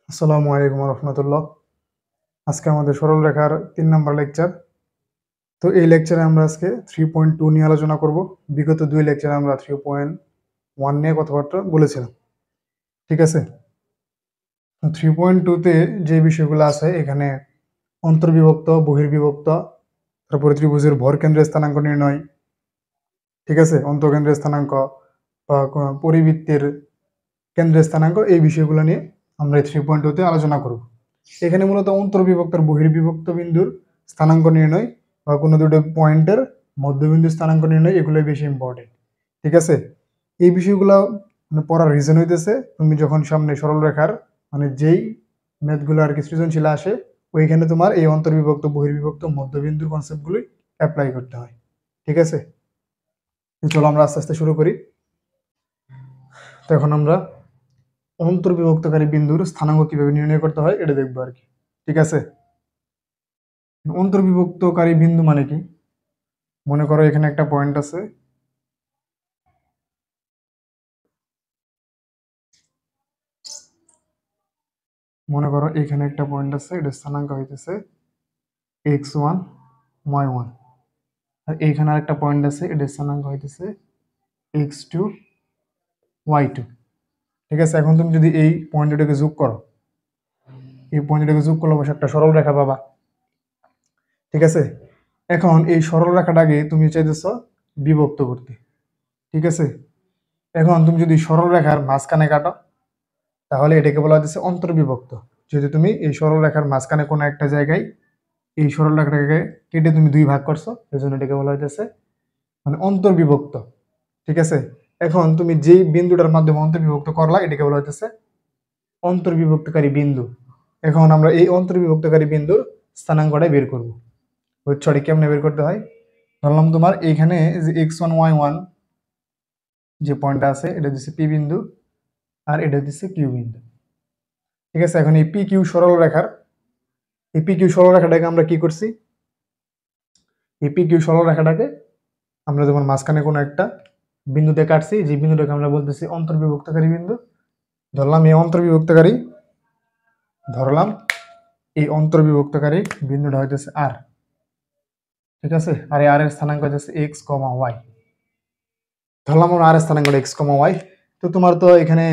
আসসালামু আলাইকুম রহমতুল্লাহ। আজকে আমাদের সরল রেখার 3 নম্বর লেকচার। তো এই লেকচারে আমরা আজকে 3.2 নিয়ে আলোচনা করব। বিগত 2 লেকচারে আমরা 3.1 নিয়ে কথাবার্তা বলেছিলাম। ঠিক আছে, 3.2-তে যে বিষয়গুলো আছে এখানে অন্তর্বিভক্ত, বহির্বিভক্ত, তারপরে ত্রিভুজের ভর কেন্দ্রের স্থানাঙ্ক নির্ণয়, ঠিক আছে, অন্তঃকেন্দ্রের স্থানাঙ্ক বা পরিবৃত্তের কেন্দ্রের স্থানাঙ্ক, এই বিষয়গুলো নিয়ে আমরা 3.2-তে আলোচনা করব। এখানে মূলত অন্তর্বিভক্ত আর বহির্বিভক্ত বিন্দুর স্থানাঙ্ক নির্ণয় বা কোনো দুটো পয়েন্টের মধ্যবিন্দুর স্থানাঙ্ক নির্ণয়, এগুলোই বেশি ইম্পর্টেন্ট। ঠিক আছে, এই বিষয়গুলো মানে পড়ার রিজন হইতেছে তুমি যখন সামনে সরল রেখার মানে যেই ম্যাথগুলো আর কি সৃজনশীল আসে, ওইখানে তোমার এই অন্তর্বিভক্ত, বহির্বিভক্ত, মধ্যবিন্দুর কনসেপ্টগুলোই অ্যাপ্লাই করতে হয়। ঠিক আছে, চলো আমরা আস্তে আস্তে শুরু করি। তো এখন আমরা অন্তর্বিভক্তকারী বিন্দুর স্থানাঙ্ক কিভাবে নির্ণয় করতে হয় এটা দেখবো আর কি। ঠিক আছে, অন্তর্বিভক্তকারী বিন্দু মানে কি? মনে করো এখানে একটা পয়েন্ট আছে, এটার স্থানাঙ্ক হইতেছে x1 y1, আর এইখানে আরেকটা পয়েন্ট আছে, এটার স্থানাঙ্ক হইতেছে x2 y2। ঠিক আছে, এখন তুমি যদি এই পয়েন্টটাকে যোগ করো, অবশ্যই একটা সরল রেখা পাবা। ঠিক আছে, এখন এই সরল রেখাটাকে তুমি চাইতেছ বিভক্ত করতে। ঠিক আছে, এখন তুমি যদি সরল রেখার মাঝখানে কাটো তাহলে এটাকে বলা হচ্ছে অন্তর্বিভক্ত। যদি তুমি এই সরল রেখার মাঝখানে কোনো একটা জায়গায় এই সরল রেখাটাকে কেটে তুমি 2 ভাগ করছো, এই জন্য এটাকে বলা হইতেছে মানে অন্তর্বিভক্ত। ঠিক আছে, এখন তুমি যেই বিন্দুটার মাধ্যমে অন্তর্বিভক্ত করলা এটাকে বলা হইতেছে অন্তর্বিভক্তকারী বিন্দু। এখন আমরা এই অন্তর্বিভক্তকারী বিন্দুর স্থানাঙ্কটাই বের করব। সরি, কেমনে বের করতে হয়? ধরলাম তোমার এইখানে যে x1 y1 যে পয়েন্টটা আছে এটা দিচ্ছে পি বিন্দু, আর এটা দিচ্ছে কিউ বিন্দু। ঠিক আছে, এখন এই পি কিউ সরল রেখাটাকে আমরা কি করছি, এই পি কিউ সরল রেখাটাকে আমরা যেমন মাঝখানে কোনো একটা বিন্দুতে কাটছি, যে বিন্দুটাকে আমরা বলতেছি অন্তর্বিভক্তকারী বিন্দু। ধরলাম এই অন্তর্বিভক্তকারী ধরলাম এই অন্তর্বিভক্তকারী বিন্দুটা হইতেছে আর। ঠিক আছে, আর এই আর এর স্থানাঙ্ক হইতেছে এক্স কমা ওয়াই। ধরলাম আমরা আর এর স্থানাঙ্ক এক্স কমা ওয়াই। তো তোমার তো এখানে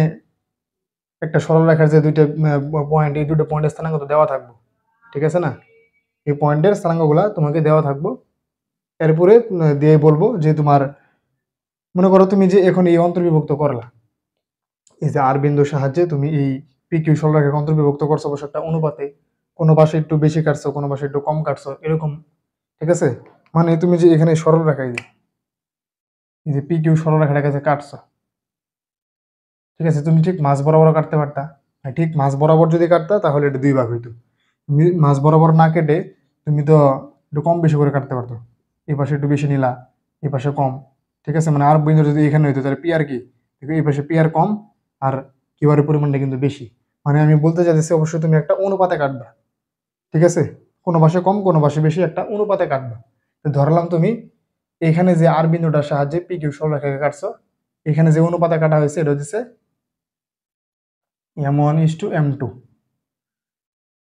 একটা সরল রেখার যে দুইটা পয়েন্ট, এই দুটো পয়েন্টের স্থানাঙ্ক তো দেওয়া থাকবো। ঠিক আছে না, এই পয়েন্টের স্থানাঙ্কগুলা তোমাকে দেওয়া থাকবো। এরপরে দিয়ে বলবো যে তোমার মনে করো তুমি যে এখন এই অন্তর্বিভক্ত করলা, এই যে আর বিন্দুর সাহায্যে তুমি এই পি কিউ সরলরেখাকে অন্তর্বিভক্ত করছো অবশ্য একটা অনুপাতে, কোনো পাশে একটু বেশি কাটছো, কোনো পাশে একটু কম কাটছো, এরকম। ঠিক আছে, মানে তুমি যে এখানে সরল রেখা এই যে পি কিউ সরলরেখাটাকে যে কাটছো, ঠিক আছে, তুমি ঠিক মাঝ বরাবর কাটতে পারতা। আর ঠিক মাঝ বরাবর যদি কাটতা তাহলে এটা 2 ভাগ হইতো। তুমি মাঝ বরাবর না কেটে তুমি তো একটু কম বেশি করে কাটতে পারতো, এই পাশে একটু বেশি নিলা, এই পাশে কম। ঠিক আছে, মানে আর বিন্দু যদি এখানে হইতো তাহলে পি আর কি, দেখো এই পাশে পি আর কম আর কিউ আর এর পরিমাণটা কিন্তু বেশি। মানে আমি বলতে চাইছি অবশ্যই তুমি একটা অনুপাতে কাটবা। ঠিক আছে, কোনো পাশে কম কোনো পাশে বেশি একটা অনুপাতে কাটবা। তো ধরলাম তুমি এখানে যে আর বিন্দুটার সাহায্যে পি কিউ সরলরেখাকে কাটছো, এখানে যে অনুপাতে কাটা হয়েছে এটা হচ্ছে m1:m2।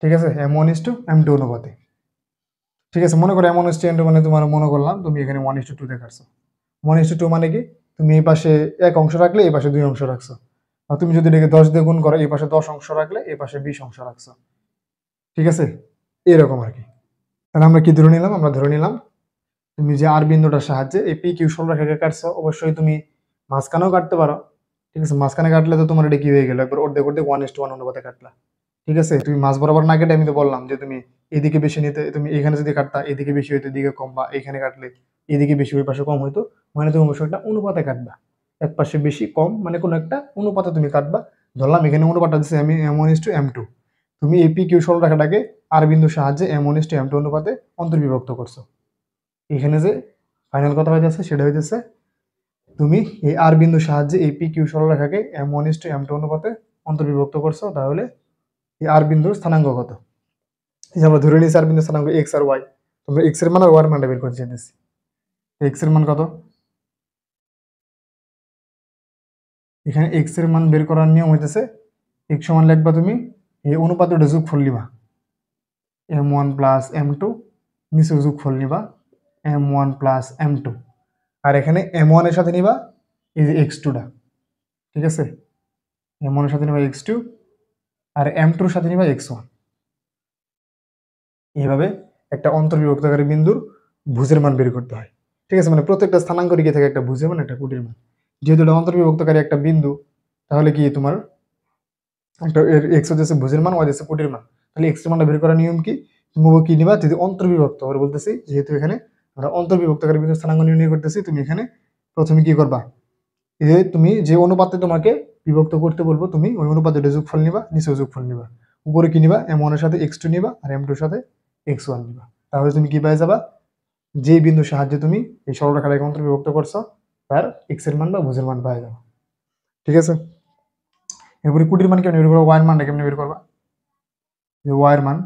ঠিক আছে, m1:m2 অনুপাতে। ঠিক আছে, মনে করো m1:m2 মানে তোমার মনে করলাম তুমি এখানে 1:2 দেখাচ্ছো। 1:2 মানে কি, তুমি এই পাশে 1 অংশ রাখলে এই পাশে 2 অংশ রাখছো, আর তুমি যদি এটাকে 10 দিয়ে গুণ করো এই পাশে 10 অংশ রাখলে এই পাশে 20 অংশ রাখছো। ঠিক আছে, এরকম আর কি। তাহলে আমরা কি ধরে নিলাম? আমরা ধরে নিলাম তুমি যে আর বিন্দুটার সাহায্যে এই পি কিউ সরলরেখাকে কাটছো, অবশ্যই তুমি মাঝখানেও কাটতে পারো। ঠিক আছে, মাঝখানে কাটলে তো তোমার এটা কি হয়ে গেল, একবার অর্ধেক অর্ধেক 1:1 অনুপাতে কাটলা। ঠিক আছে, তুমি মাঝ বরাবর না কেটে আমি তো বললাম যে তুমি এদিকে বেশি নিতে, তুমি এখানে যদি কাটতা এদিকে বেশি হইতো, এদিকে কম, বা এখানে কাটলে এদিকে বেশি ওই পাশে কম হইতো। মানে তুমি অবশ্যই একটা অনুপাতে কাটবা, এক পাশে বেশি কম মানে কোনো একটা অনুপাতে তুমি কাটবা। ধরলাম এখানে অনুপাতটা দিচ্ছে আমি m1:m2, তুমি এই পি কিউ সরলরেখাটাকে আর বিন্দুর সাহায্যে m1:m2 অনুপাতে অন্তর্বিভক্ত করছো। এখানে যে ফাইনাল কথা হইতেছে সেটা হইতেছে তুমি এই আর বিন্দুর সাহায্যে এই পি কিউ সরলরেখাকে m1:m2 অনুপাতে অন্তর্বিভক্ত করছো, তাহলে এই আর বিন্দুর স্থানাঙ্ক কত? এই যে আমরা ধরে নিয়েছি আর বিন্দুর স্থানাঙ্ক এক্স আর ওয়াই, তোমরা এক্স এর মান আর ওয়াই এর মানটা বের করতে চাইতেছি। এক্স এর মান কত? এখানে এক্স এর মান বের করার নিয়ম হইতেছে এক্স সমান লিখবা তুমি এই অনুপাত দুটো যোগফল নিবা m1 প্লাস m2, নিচে যোগফল নিবা m1 প্লাস m2, আর এখানে m1 এর সাথে নিবা এই যে x2টা, ঠিক আছে, m1 এর সাথে নিবা x2 আর m2 এর সাথে নিবা x1। এইভাবে একটা অন্তর্বিভক্তকারী বিন্দুর ভুজের মান বের করতে হয়, ঠিক আছে। মানে প্রত্যেকটা স্থানাঙ্ক দিকে থাকে একটা ভুজের মান, একটা কোটির মান। যেহেতু এটা অন্তর্বিভক্তকারী একটা বিন্দু, তাহলে কি তোমার একটা এক্স হচ্ছে ভুজের মান, ওয়াই হচ্ছে কোটির মান। তাহলে এক্স এর মানটা বের করার নিয়ম কি? তুমি কি নিবা, যদি অন্তর্বিভক্ত আমরা বলতেছি, যেহেতু এখানে আমরা অন্তর্বিভক্তকারী বিন্দুর স্থানাঙ্ক নির্ণয় করতেছি, তুমি এখানে প্রথমে কি করবা, এই যে তুমি যে অনুপাতে তোমাকে বিভক্ত করতে বলবো, তুমি ওই অনুপাতে যোগফল নিবা, নিচেও যোগফল নিবা। উপরে কি নিবা, m1 এর সাথে x2 নিবা আর m2 এর সাথে x1 নিবা। তাহলে তুমি কি পেয়ে যাবা, যে বিন্দুর সাহায্যে তুমি এই সরলরেখাটাকে অন্তর্বিভক্ত করছো তার x এর মান বা ভুজের মান পেয়ে যাবে, ঠিক আছে। এরপরে কোটির মান কেমন বের করবা, y এর মানটা কেমন বের করবা, যে y এর মান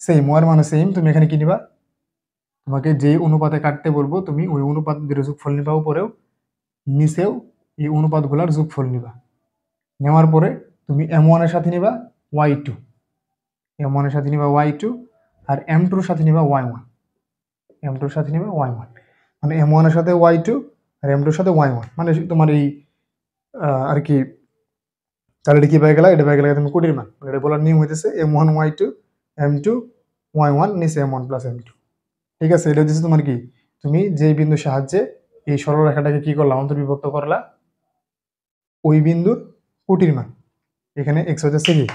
সেম, y এর মান সেম, তুমি এখানে কি নিবা, তোমাকে যে অনুপাতে কাটতে বলবো তুমি ওই অনুপাত দুটো যোগফল নিবা উপরেও, নিচেও এই অনুপাতগুলোর যোগফল নিবা। নেওয়ার পরে তুমি m1 এর সাথে নিবা y2, m1 এর সাথে নিবা y2 আর m2 এর সাথে নিবা y1, m2 এর সাথে নিবা y1। মানে m1 এর সাথে y2 আর m2 এর সাথে y1, মানে তোমার এই আর কি, তাহলে এটা কি পেয়ে গেলা, এটা পেয়ে গেলে তুমি কোটির মান। এটা বলার নিয়ম হইতেছে m1 y2 m2 y1 নিচে m1 প্লাস m2, ঠিক আছে। এটা হচ্ছে তোমার কি, তুমি যে বিন্দুর সাহায্যে এই সরলরেখাটাকে কি করলা, অন্তর্বিভক্ত করলা, ওই বিন্দুর কোটির মান। এখানে x হচ্ছে কি,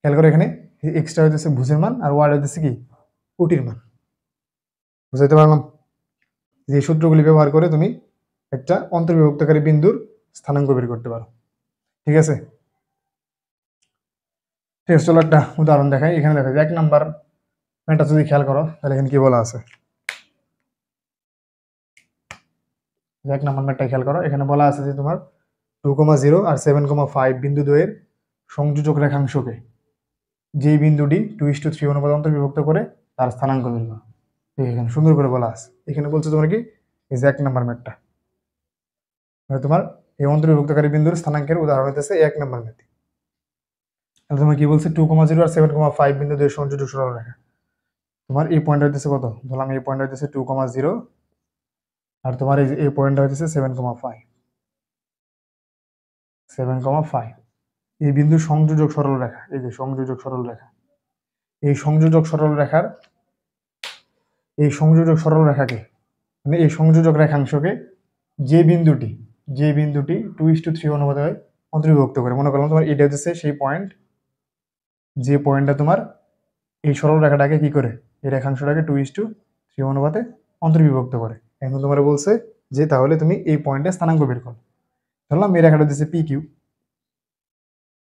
খেয়াল করে, এখানে এক্সটা হইতেছে ভুজের মান আর ওয়াই হইতেছে কি, কোটির মান। বুঝাইতে পারলাম? যে সূত্রগুলি ব্যবহার করে তুমি একটা অন্তর্বিভক্তকারী বিন্দুর স্থানাঙ্ক বের করতে পারো, ঠিক আছে। ঠিক আছে, চলো একটা উদাহরণ দেখাই। এখানে দেখা যায় 1 নাম্বার ম্যাটটা যদি খেয়াল করো, তাহলে এখানে কি বলা আছে, 1 নাম্বার ম্যাটটা খেয়াল করো। এখানে বলা আছে যে তোমার 2,0 আর 7,5 বিন্দু দ্বয়ের সংযোজক রেখাংশকে যে বিন্দুটি 2:3 অনুপাত অন্তর্বিভক্ত করে তার স্থানাঙ্ক বের করো। এখানে সুন্দর করে বলা আছে। এখানে বলছে তোমার কি, এই যে 1 নাম্বার ম্যাটটা, মানে তোমার এই অন্তর্বিভক্তকারী বিন্দুর স্থানাঙ্কের উদাহরণ হইতেছে 1 নাম্বার ম্যাথ। তাহলে তোমার কি বলছে, 2,0 আর 7,5 বিন্দু দ্বয়ের সংযোজক সরলরেখা। তোমার এই পয়েন্ট হইতেছে কত, ধরলাম এই পয়েন্ট হইতেছে 2,0 আর তোমার এই পয়েন্টটা হইতেছে 7,5 এই বিন্দু সংযোজক সরলরেখা, এই যে সংযোজক সরলরেখা, এই সংযোজক সরলরেখার এই সংযোজক সরলরেখাকে, মানে এই সংযোজক রেখাংশকে যে বিন্দুটি 2:3 অনুপাতে অন্তর্বিভক্ত করে। মনে করলাম তোমার এটা হচ্ছে সেই পয়েন্ট, যে পয়েন্টটা তোমার এই সরলরেখাটাকে কি করে, এই রেখাংশটাকে 2:3 অনুপাতে অন্তর্বিভক্ত করে। এখন তোমার বলছে যে তাহলে তুমি এই পয়েন্টে স্থানাঙ্ক বের করো। ধরলাম এই রেখাটা দিচ্ছে পি কিউ,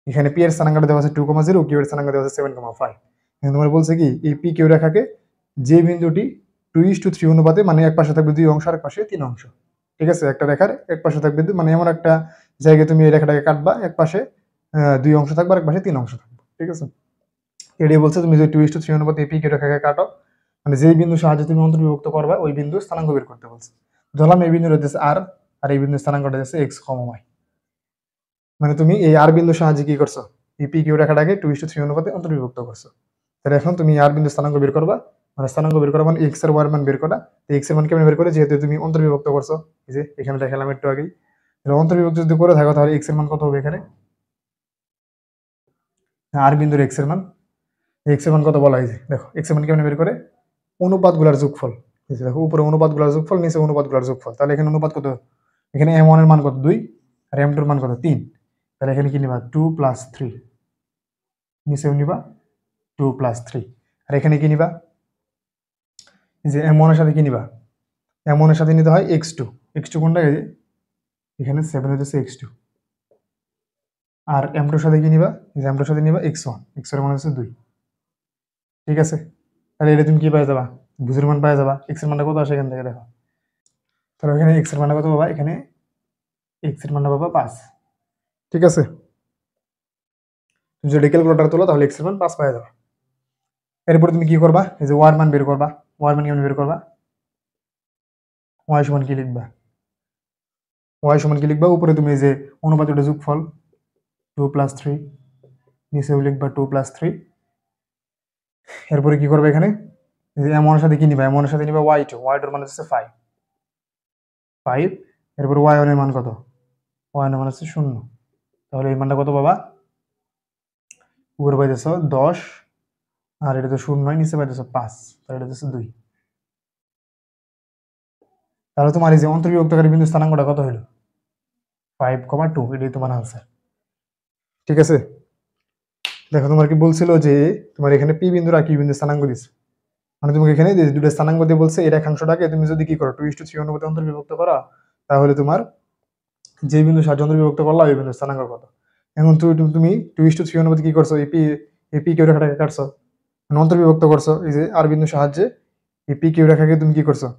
এখানে পি এর স্থানাঙ্কটা দেওয়া আছে 2,0, কিউ এর স্থানাঙ্ক দেওয়া আছে 7,5। এখন তোমার বলছে কি, এই পি কিউ রেখাকে যে বিন্দুটি 2:3 অনুপাতে, মানে এক পাশে থাকবে 2 অংশ আর এক পাশে 3 অংশ, ঠিক আছে। একটা রেখার এক পাশে থাকবে মানে এমন একটা জায়গায় তুমি এই রেখাটাকে কাটবা, এক পাশে 2 অংশ থাকবে আর এক পাশে 3 অংশ থাকবে, ঠিক আছে। এটাই বলছে তুমি যদি 2:3 অনুপাতে পি কিউ রেখাকে কাটো, মানে যেই বিন্দুর সাহায্যে তুমি অন্তর্বিভক্ত করবা ওই বিন্দুর স্থানাঙ্ক বের করতে বলছে। ধরলাম এই বিন্দুর হচ্ছে আর, আর এই বিন্দুর স্থানাঙ্কটা হচ্ছে এক্স কমা ওয়াই। মানে তুমি এই আর বিন্দুর সাহায্যে কি করছো, এই পি কিউ রেখাটাকে 2:3 অনুপাতে অন্তর্বিভক্ত করছো। তাহলে এখন তুমি আর বিন্দুর স্থানাঙ্ক বের করবা, মানে স্থানাঙ্ক বের করা মানে এক্স এর ওয়াই এর মান বের করা। তো এক্স এর মান কেমন বের করে, যেহেতু তুমি অন্তর্বিভক্ত করছো, এই যে এখানে দেখালাম একটু আগেই, অন্তর্বিভক্ত যদি করে থাকো তাহলে এক্স এর মান কত হবে, এখানে আর বিন্দুর এক্স এর মান, এক্স এর মান কত বলা হয়েছে, দেখো এক্স এর মান কেমন বের করে, অনুপাতগুলোর যোগফল। দেখো উপরে অনুপাতগুলোর যোগফল, নিচে অনুপাতগুলোর যোগফল। তাহলে এখানে অনুপাত কত, এখানে m1 এর মান কত 2 আর m2 এর মান কত 3। তাহলে এখানে কি নিবা 2 + 3, নিচেও নিবা 2 + 3, আর এখানে কি নিবা, যে m1 এর সাথে কি নিবা, m1 এর সাথে নিতে হয় x2, x2 কোনটা, এখানে 7 হইতেছে x2, আর m2 এর সাথে কি নিবা, এই যে m2 এর সাথে নিবা x1, x এর মান হচ্ছে 2, ঠিক আছে। তাহলে এটা তুমি কি পাওয়া যাবা, ভুজের মান পাওয়া যাবা। x এর মানটা কত আসে এখান থেকে দেখো, তাহলে এখানে x এর মানটা কত পাবা, এখানে x এর মানটা পাবা 5, ঠিক আছে। তুমি যদি ক্যালকুলেটর তোলো তাহলে x এর মান 5 পাওয়া যাবে। এরপর তুমি কি করবা, এই যে y এর মান বের করবা। y এর মান কেমন বের করবা, y সমান কি লিখবা, ওয়াই সমান কি লিখবা, উপরে তুমি এই যে অনুপাত ওটা যোগফল 2 + 3, নিচেও লিখবা 2 + 3। এরপরে কি করবে এখানে, এই যে m1 এর সাথে কি নিবা, m1 এর সাথে নিবা y2, y2 এর মান হচ্ছে 5, 5। এরপর y1 এর মান কত, y1 এর মান হচ্ছে 0। তাহলে এই মানটা কত পাবা, উপরে পাইতেছো 10, আর এটা তো 0 নয়, নিচে পাইতেছো 5, তাহলে এটা হচ্ছে 2। তাহলে তোমার এই যে অন্তর্বিভক্তকারী বিন্দু স্থানাঙ্কটা কত হলো, 5,2, এটাই তোমার আনসার। ঠিক আছে, দেখো তোমার কি বলছিল যে তোমার এখানে পি বিন্দুর আর কিউ বিন্দু স্থানাঙ্ক দিচ্ছে, মানে তোমাকে এখানে যে দুটো স্থানাঙ্ক দিয়ে বলছে এই রেখাংশটাকে তুমি যদি কি করো 2:3 অনুপাতে অন্তর্বিভক্ত করো, তাহলে তোমার যে বিন্দু সাহায্যে অন্তর্বিভক্ত করলা ওই বিন্দু স্থানাঙ্ক কত। এখন তুমি 2:3 অনুপাতে কি করছো, এপি কিউ রেখাটাকে কাটছো, মানে অন্তর্বিভক্ত করছো এই যে আর বিন্দু সাহায্যে এপি কিউ রেখাকে তুমি কি করছো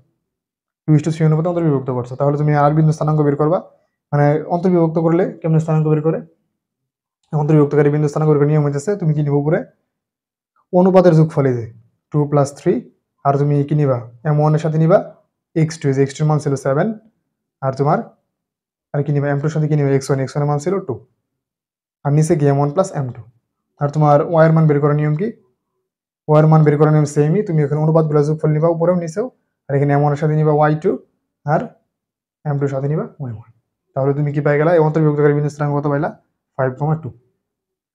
2:3 অনুপাতে অন্তর্বিভক্ত করছো। তাহলে তুমি আর বিন্দু স্থানাঙ্ক বের করবা, মানে অন্তর্বিভক্ত করলে কেমন স্থানাঙ্ক বের করে, অন্তর্বিভক্তকারী বিন্দু স্থানাঙ্ক বের করার নিয়ম হইতেছে তুমি কি নিবা, উপরে অনুপাতের যোগফল এই যে 2 + 3, আর তুমি কি নিবা m1 এর সাথে নিবা x2, যে x2 এর মান ছিল 7, আর তোমার আর কি নিবা m2 এর সাথে কি নিবা x1, x1 এর মান ছিল 2, আর নিচে কি m1 + m2। আর তোমার y এর মান বের করার নিয়ম কি, y এর মান বের করার নিয়ম সেমই, তুমি এখানে অনুপাতগুলো যোগফল নিবা উপরেও নিচেও, আর এখানে m1 এর সাথে নিবা y2, আর m2 এর সাথে নিবা y1। তাহলে তুমি কি পাই গেলা, এই অন্তর্বিভক্তকারী বিন্দু স্থানাঙ্ক কত পাইলা, 5,2।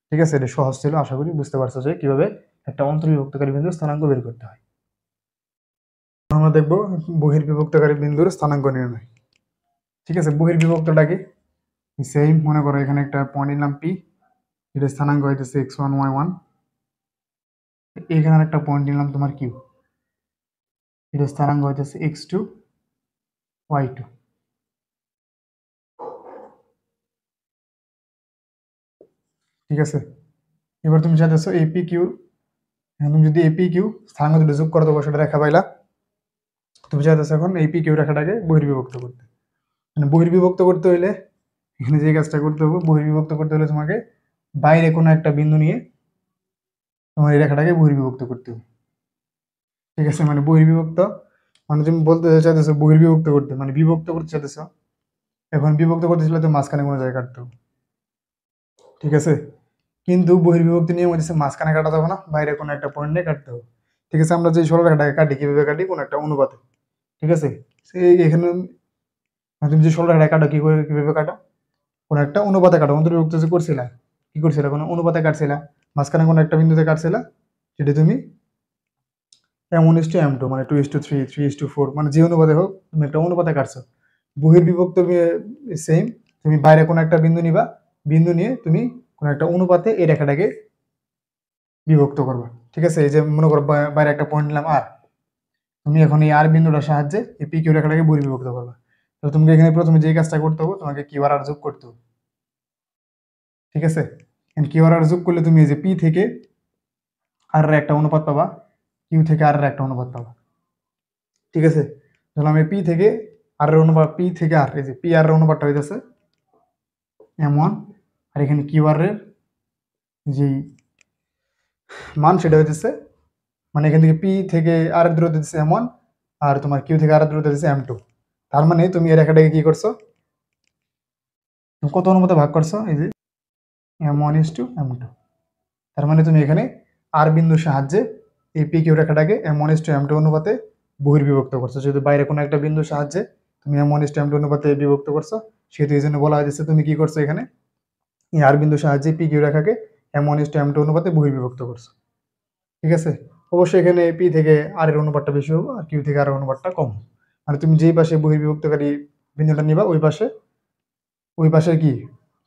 ঠিক আছে, এটা সহজ ছিল, আশা করি বুঝতে পারছো যে কিভাবে একটা অন্তর্বিভক্তকারী বিন্দু স্থানাঙ্ক বের করতে হয়। আমরা দেখবো বহির্বিভক্তকারী বিন্দুর স্থানাঙ্ক নির্ণয়। ঠিক আছে, বহির্বিভক্তটা কি, সেম মনে করো এখানে একটা পয়েন্ট নিলাম পি, এটা স্থানাঙ্ক হইতেছে x1 y1, এখানে একটা পয়েন্ট নিলাম তোমার কিউ, এটা স্থানাঙ্ক হইতেছে x2 y2। ঠিক আছে, এবার তুমি চাইতেছো এপি কিউ, তুমি যদি এপি কিউ স্থানাঙ্ক দুটো যোগ করে দেবো সেটা রেখা পাইলা, তুমি চাইতেছো এখন এপি কিউ রেখাটাকে বহির্বিভক্ত করতে, মানে বহির্বিভক্ত করতে হইলে এখানে যে কাজটা করতে হবে, বহির্বিভক্ত করতে হলে তোমাকে বাইরে কোনো একটা বিন্দু নিয়ে তোমার এই রেখাটাকে বহির্বিভক্ত করতে হবে। ঠিক আছে, মানে বহির্বিভক্ত মানে তুমি বলতে চাইতেছো বহির্বিভক্ত করতে, মানে বিভক্ত করতে চাইতেছো, এখন বিভক্ত করতে চাইলে তো মাঝখানে কোনো জায়গায় কাটতে হবে। ঠিক আছে, কিন্তু বহির্বিভক্তি নিয়ম হচ্ছে মাঝখানে কাটা যাবে না, বাইরে কোনো একটা পয়েন্ট নিয়ে কাটতে হবে। ঠিক আছে, আমরা যে সরলরেখাটাকে কাটি কিভাবে কাটি, কোনো একটা অনুপাতে। ঠিক আছে, এখানে তুমি যে সরলরেখাটা কাটো কি করে কিভাবে কাটো, কোনো একটা অনুপাতে কাটো, অন্তর্বিভক্ত যে করছিলা কি করছিলা, কোনো অনুপাতে কাটছিলা, মাঝখানে কোনো একটা বিন্দুতে কাটছিলা, সেটা তুমি m1:m2 মানে 2:3, 3:4, মানে যে অনুপাতে হোক তুমি একটা অনুপাতে কাটছো। বহির্বিভক্ত সেম, তুমি বাইরে কোনো একটা বিন্দু নিবা, বিন্দু নিয়ে তুমি কোনো একটা অনুপাতে এই রেখাটাকে বিভক্ত করবা। ঠিক আছে, এই যে মনে করো বাইরে একটা পয়েন্ট নিলাম আর, তুমি এখন এই আর বিন্দুটার সাহায্যে এই পি কিউ রেখাটাকে বহির্বিভক্ত করবা। তো তুমি এখানে প্রথমে যে কাজটা করতে হবে, তোমাকে কিউ আর যোগ করতে হবে। ঠিক আছে, কিউ আর যোগ করলে তুমি এই যে পি থেকে আর এর একটা অনুপাত পাবা, কিউ থেকে আর এর একটা অনুপাত পাবা। ঠিক আছে, তাহলে আমি পি থেকে আর এর অনুপাত, পি থেকে আর, এই যে পি আর এর অনুপাতটা হইতেছে m1, আর এখানে কিউ আর এর যে মান সেটা হইতেছে, মানে এখান থেকে পি থেকে আর এর দূরত্ব দিচ্ছে m1, আর তোমার কিউ থেকে আর এর দূরত্ব দিচ্ছে m2। তার মানে তুমি এই রেখাটাকে কি করছো, কত অনুপাতে ভাগ করছো, এই যে m1:m2। তার মানে তুমি এখানে আর বিন্দুর সাহায্যে এই পি কিউ রেখাটাকে m1:m2 অনুপাতে বহির্বিভক্ত করছো, যেহেতু বাইরে কোনো একটা বিন্দুর সাহায্যে তুমি m1:m2 অনুপাতে বিভক্ত করছো, সেহেতু এই জন্য বলা হয়েছে তুমি কি করছো, এখানে এই আর বিন্দুর সাহায্যে পি কিউ রেখাকে m1:m2 অনুপাতে বহির্বিভক্ত করছো। ঠিক আছে, অবশ্যই এখানে পি থেকে আর এর অনুপাতটা বেশি হবে, আর কিউ থেকে আর এর অনুপাতটা কম হবে। মানে তুমি যেই পাশে বহির্বিভক্তকারী বিন্দুটা নিবা ওই পাশে কি,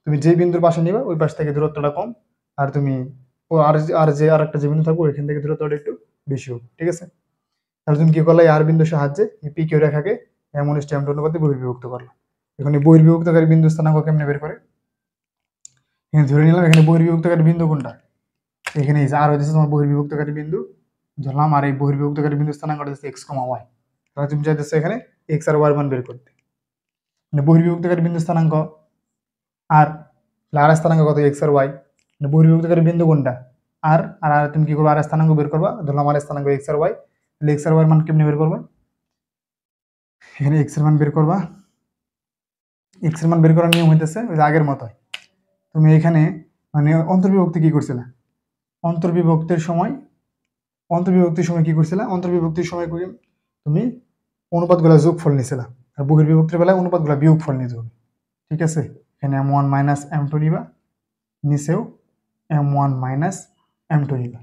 তুমি যে বিন্দুর পাশে নিবা ওই পাশ থেকে দূরত্বটা কম, আর তুমি ও আর একটা যে বিন্দু থাকবে ওইখান থেকে দূরত্বটা একটু বেশি হবে। ঠিক আছে, তাহলে তুমি কি করলে আর বিন্দুর সাহায্যে এই পি কিউ রেখাকে m1:m2 অনুপাতে বহির্বিভক্ত করলো। এখন এই বহির্বিভক্তকারী বিন্দু স্থানাঙ্ক কেমনে বের করে, এখানে ধরে নিলাম এখানে বহির্বিভক্তকারী বিন্দু কোনটা, এখানে এই যে আর হচ্ছে তোমার বহির্বিভক্তকারী বিন্দু ধরলাম, আর এই বহির্বিভক্তকারী বিন্দু স্থানাঙ্ক হচ্ছে x, y। তাহলে তুমি চাইতেছো এখানে x আর y মান বের করতে, মানে বহির্বিভক্তকারী বিন্দু স্থানাঙ্ক আর, আর স্থানাঙ্ক কত x আর y, মানে বহির্বিভক্তকারী বিন্দু কোনটা আর, আর তুমি কি করবে আর স্থানাঙ্ক বের করবা, ধরলাম আর স্থানাঙ্ক x আর y, তাহলে x আর y এর মান কেমনে বের করবে, এখানে x এর মান বের করবা, এক্স এর মান বের করার নিয়ম হইতেছে ওই যে আগের মতোই। তুমি এখানে মানে অন্তর্বিভক্তি কি করছিলা, অন্তর্বিভক্তির সময় কি করছিলা, অন্তর্বিভক্তির সময় তুমি অনুপাতগুলা যোগফল নিছিলা, আর বহির্বিভক্তির বেলায় অনুপাতগুলা বিয়োগফল নিতে হবে। ঠিক আছে, এখানে m1 মাইনাস m2 নিবা, নিচেও m1 মাইনাস m2 নিবা।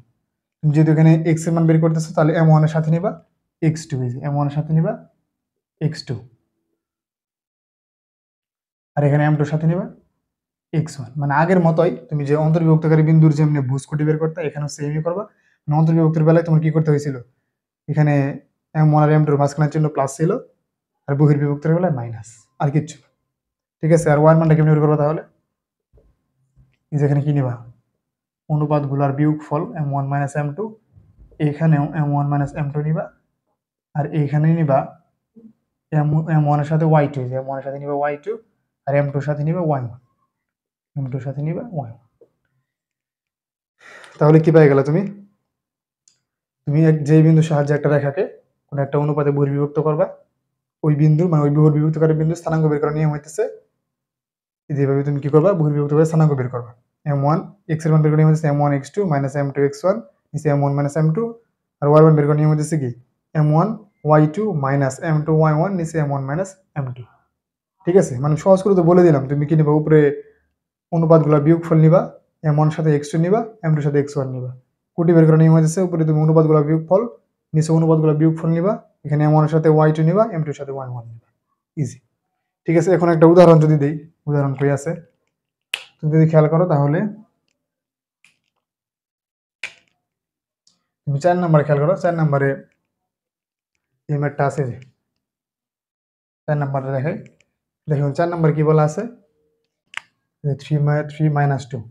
তুমি যেহেতু এখানে x এর মান বের করতেছো তাহলে m1 এর সাথে নিবা x2, m1 এর সাথে নিবা x2, আর এখানে m2 এর সাথে নিবা x1। মানে আগের মতোই তুমি যে অন্তর্বিভক্তকারী বিন্দুর যেমনি ভুজকুটি বের করতে, এখানেও সেমই করবা। মানে অন্তর্বিভক্তির বেলায় তোমার কি করতে হয়েছিল, এখানে m1 আর m2 এর মাঝখানের চিহ্ন প্লাস ছিল, আর বহির্বিভক্তির বেলায় মাইনাস, আর কিচ্ছু না। ঠিক আছে, আর ওয়ার মানটা কেমনি বের করবা তাহলে, এই যেখানে কি নিবা, অনুপাতগুলোর বিয়োগফল m1 মাইনাস m2, এখানেও m1 মাইনাস m2 নিবা, আর এইখানে নিবা m1 এর সাথে y2, m1 এর সাথে নিবা y2, আর m2 এর সাথে নিবা y1, m2 এর সাথে নিবা y1। তাহলে কি পাই গেল তুমি, তুমি যে বিন্দুর সাহায্যে একটা রেখাকে কোন একটা অনুপাতে বহির্বিভক্ত করবা, ওই বিন্দু মানে ওই বহির্বিভক্তকারী বিন্দু স্থানাঙ্ক বের করার নিয়ম হইতেছে যেভাবে তুমি কি করবা, বহির্বিভক্ত করে স্থানাঙ্ক বের করবা। m1 x এর মান বের করার নিয়ম হচ্ছে m1 x2 minus m2 x1, নিচে m1 মাইনাস m2, আর y1 বের করার নিয়ম হচ্ছে কি m1 y2 minus m2 y1, নিচে m1 মাইনাস m2। ঠিক আছে, মানে সহজ করে তো বলে দিলাম। তুমি কি নিবা, উপরে অনুপাতগুলো বিয়োগফল নিবা, m1 এর সাথে x2 নিবা, m2 এর সাথে x1 নিবা। কুটি বের করার নিয়ম হচ্ছে উপরে তুমি অনুপাতগুলো বিয়োগফল, নিচে অনুপাতগুলো বিয়োগফল নিবা, এখানে m1 এর সাথে y2 নিবা, m2 এর সাথে y1 নিবা। ইজি। ঠিক আছে, এখন একটা উদাহরণ যদি দেই, উদাহরণ কই আছে তুমি যদি খেয়াল করো তাহলে তুমি 4 নম্বরে খেয়াল করো। 4 নম্বরে এই ম্যাথটা আছে, যে 4 নম্বরে দেখাই, দেখুন 4 নম্বর কি বলা আছে, 3 মাইনাস 2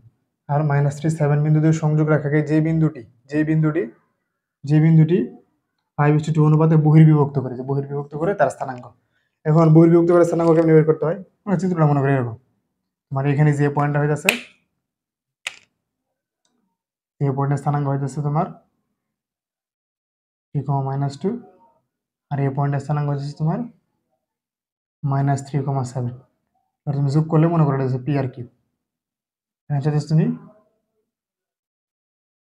আর মাইনাস 3 7 বিন্দু দিয়ে সংযোগ রাখাকে যে বিন্দুটি 5:2 অনুপাতে বহির্বিভক্ত করেছে, বহির্বিভক্ত করে তার স্থানাঙ্ক। এখন বহির্বিভক্ত করে স্থানাঙ্ক কেমনে বের করতে হয়, মানে চিত্রটা মনে করে এরকম, মানে এখানে যে পয়েন্টটা হইতাছে, এই পয়েন্টের স্থানাঙ্ক হইতাছে তোমার 3, -2, আর এই পয়েন্টের স্থানাঙ্ক হচ্ছে তোমার -3, 7। আর তুমি যোগ করলে মনে করো এটা হচ্ছে পি আর কিউ। তুমি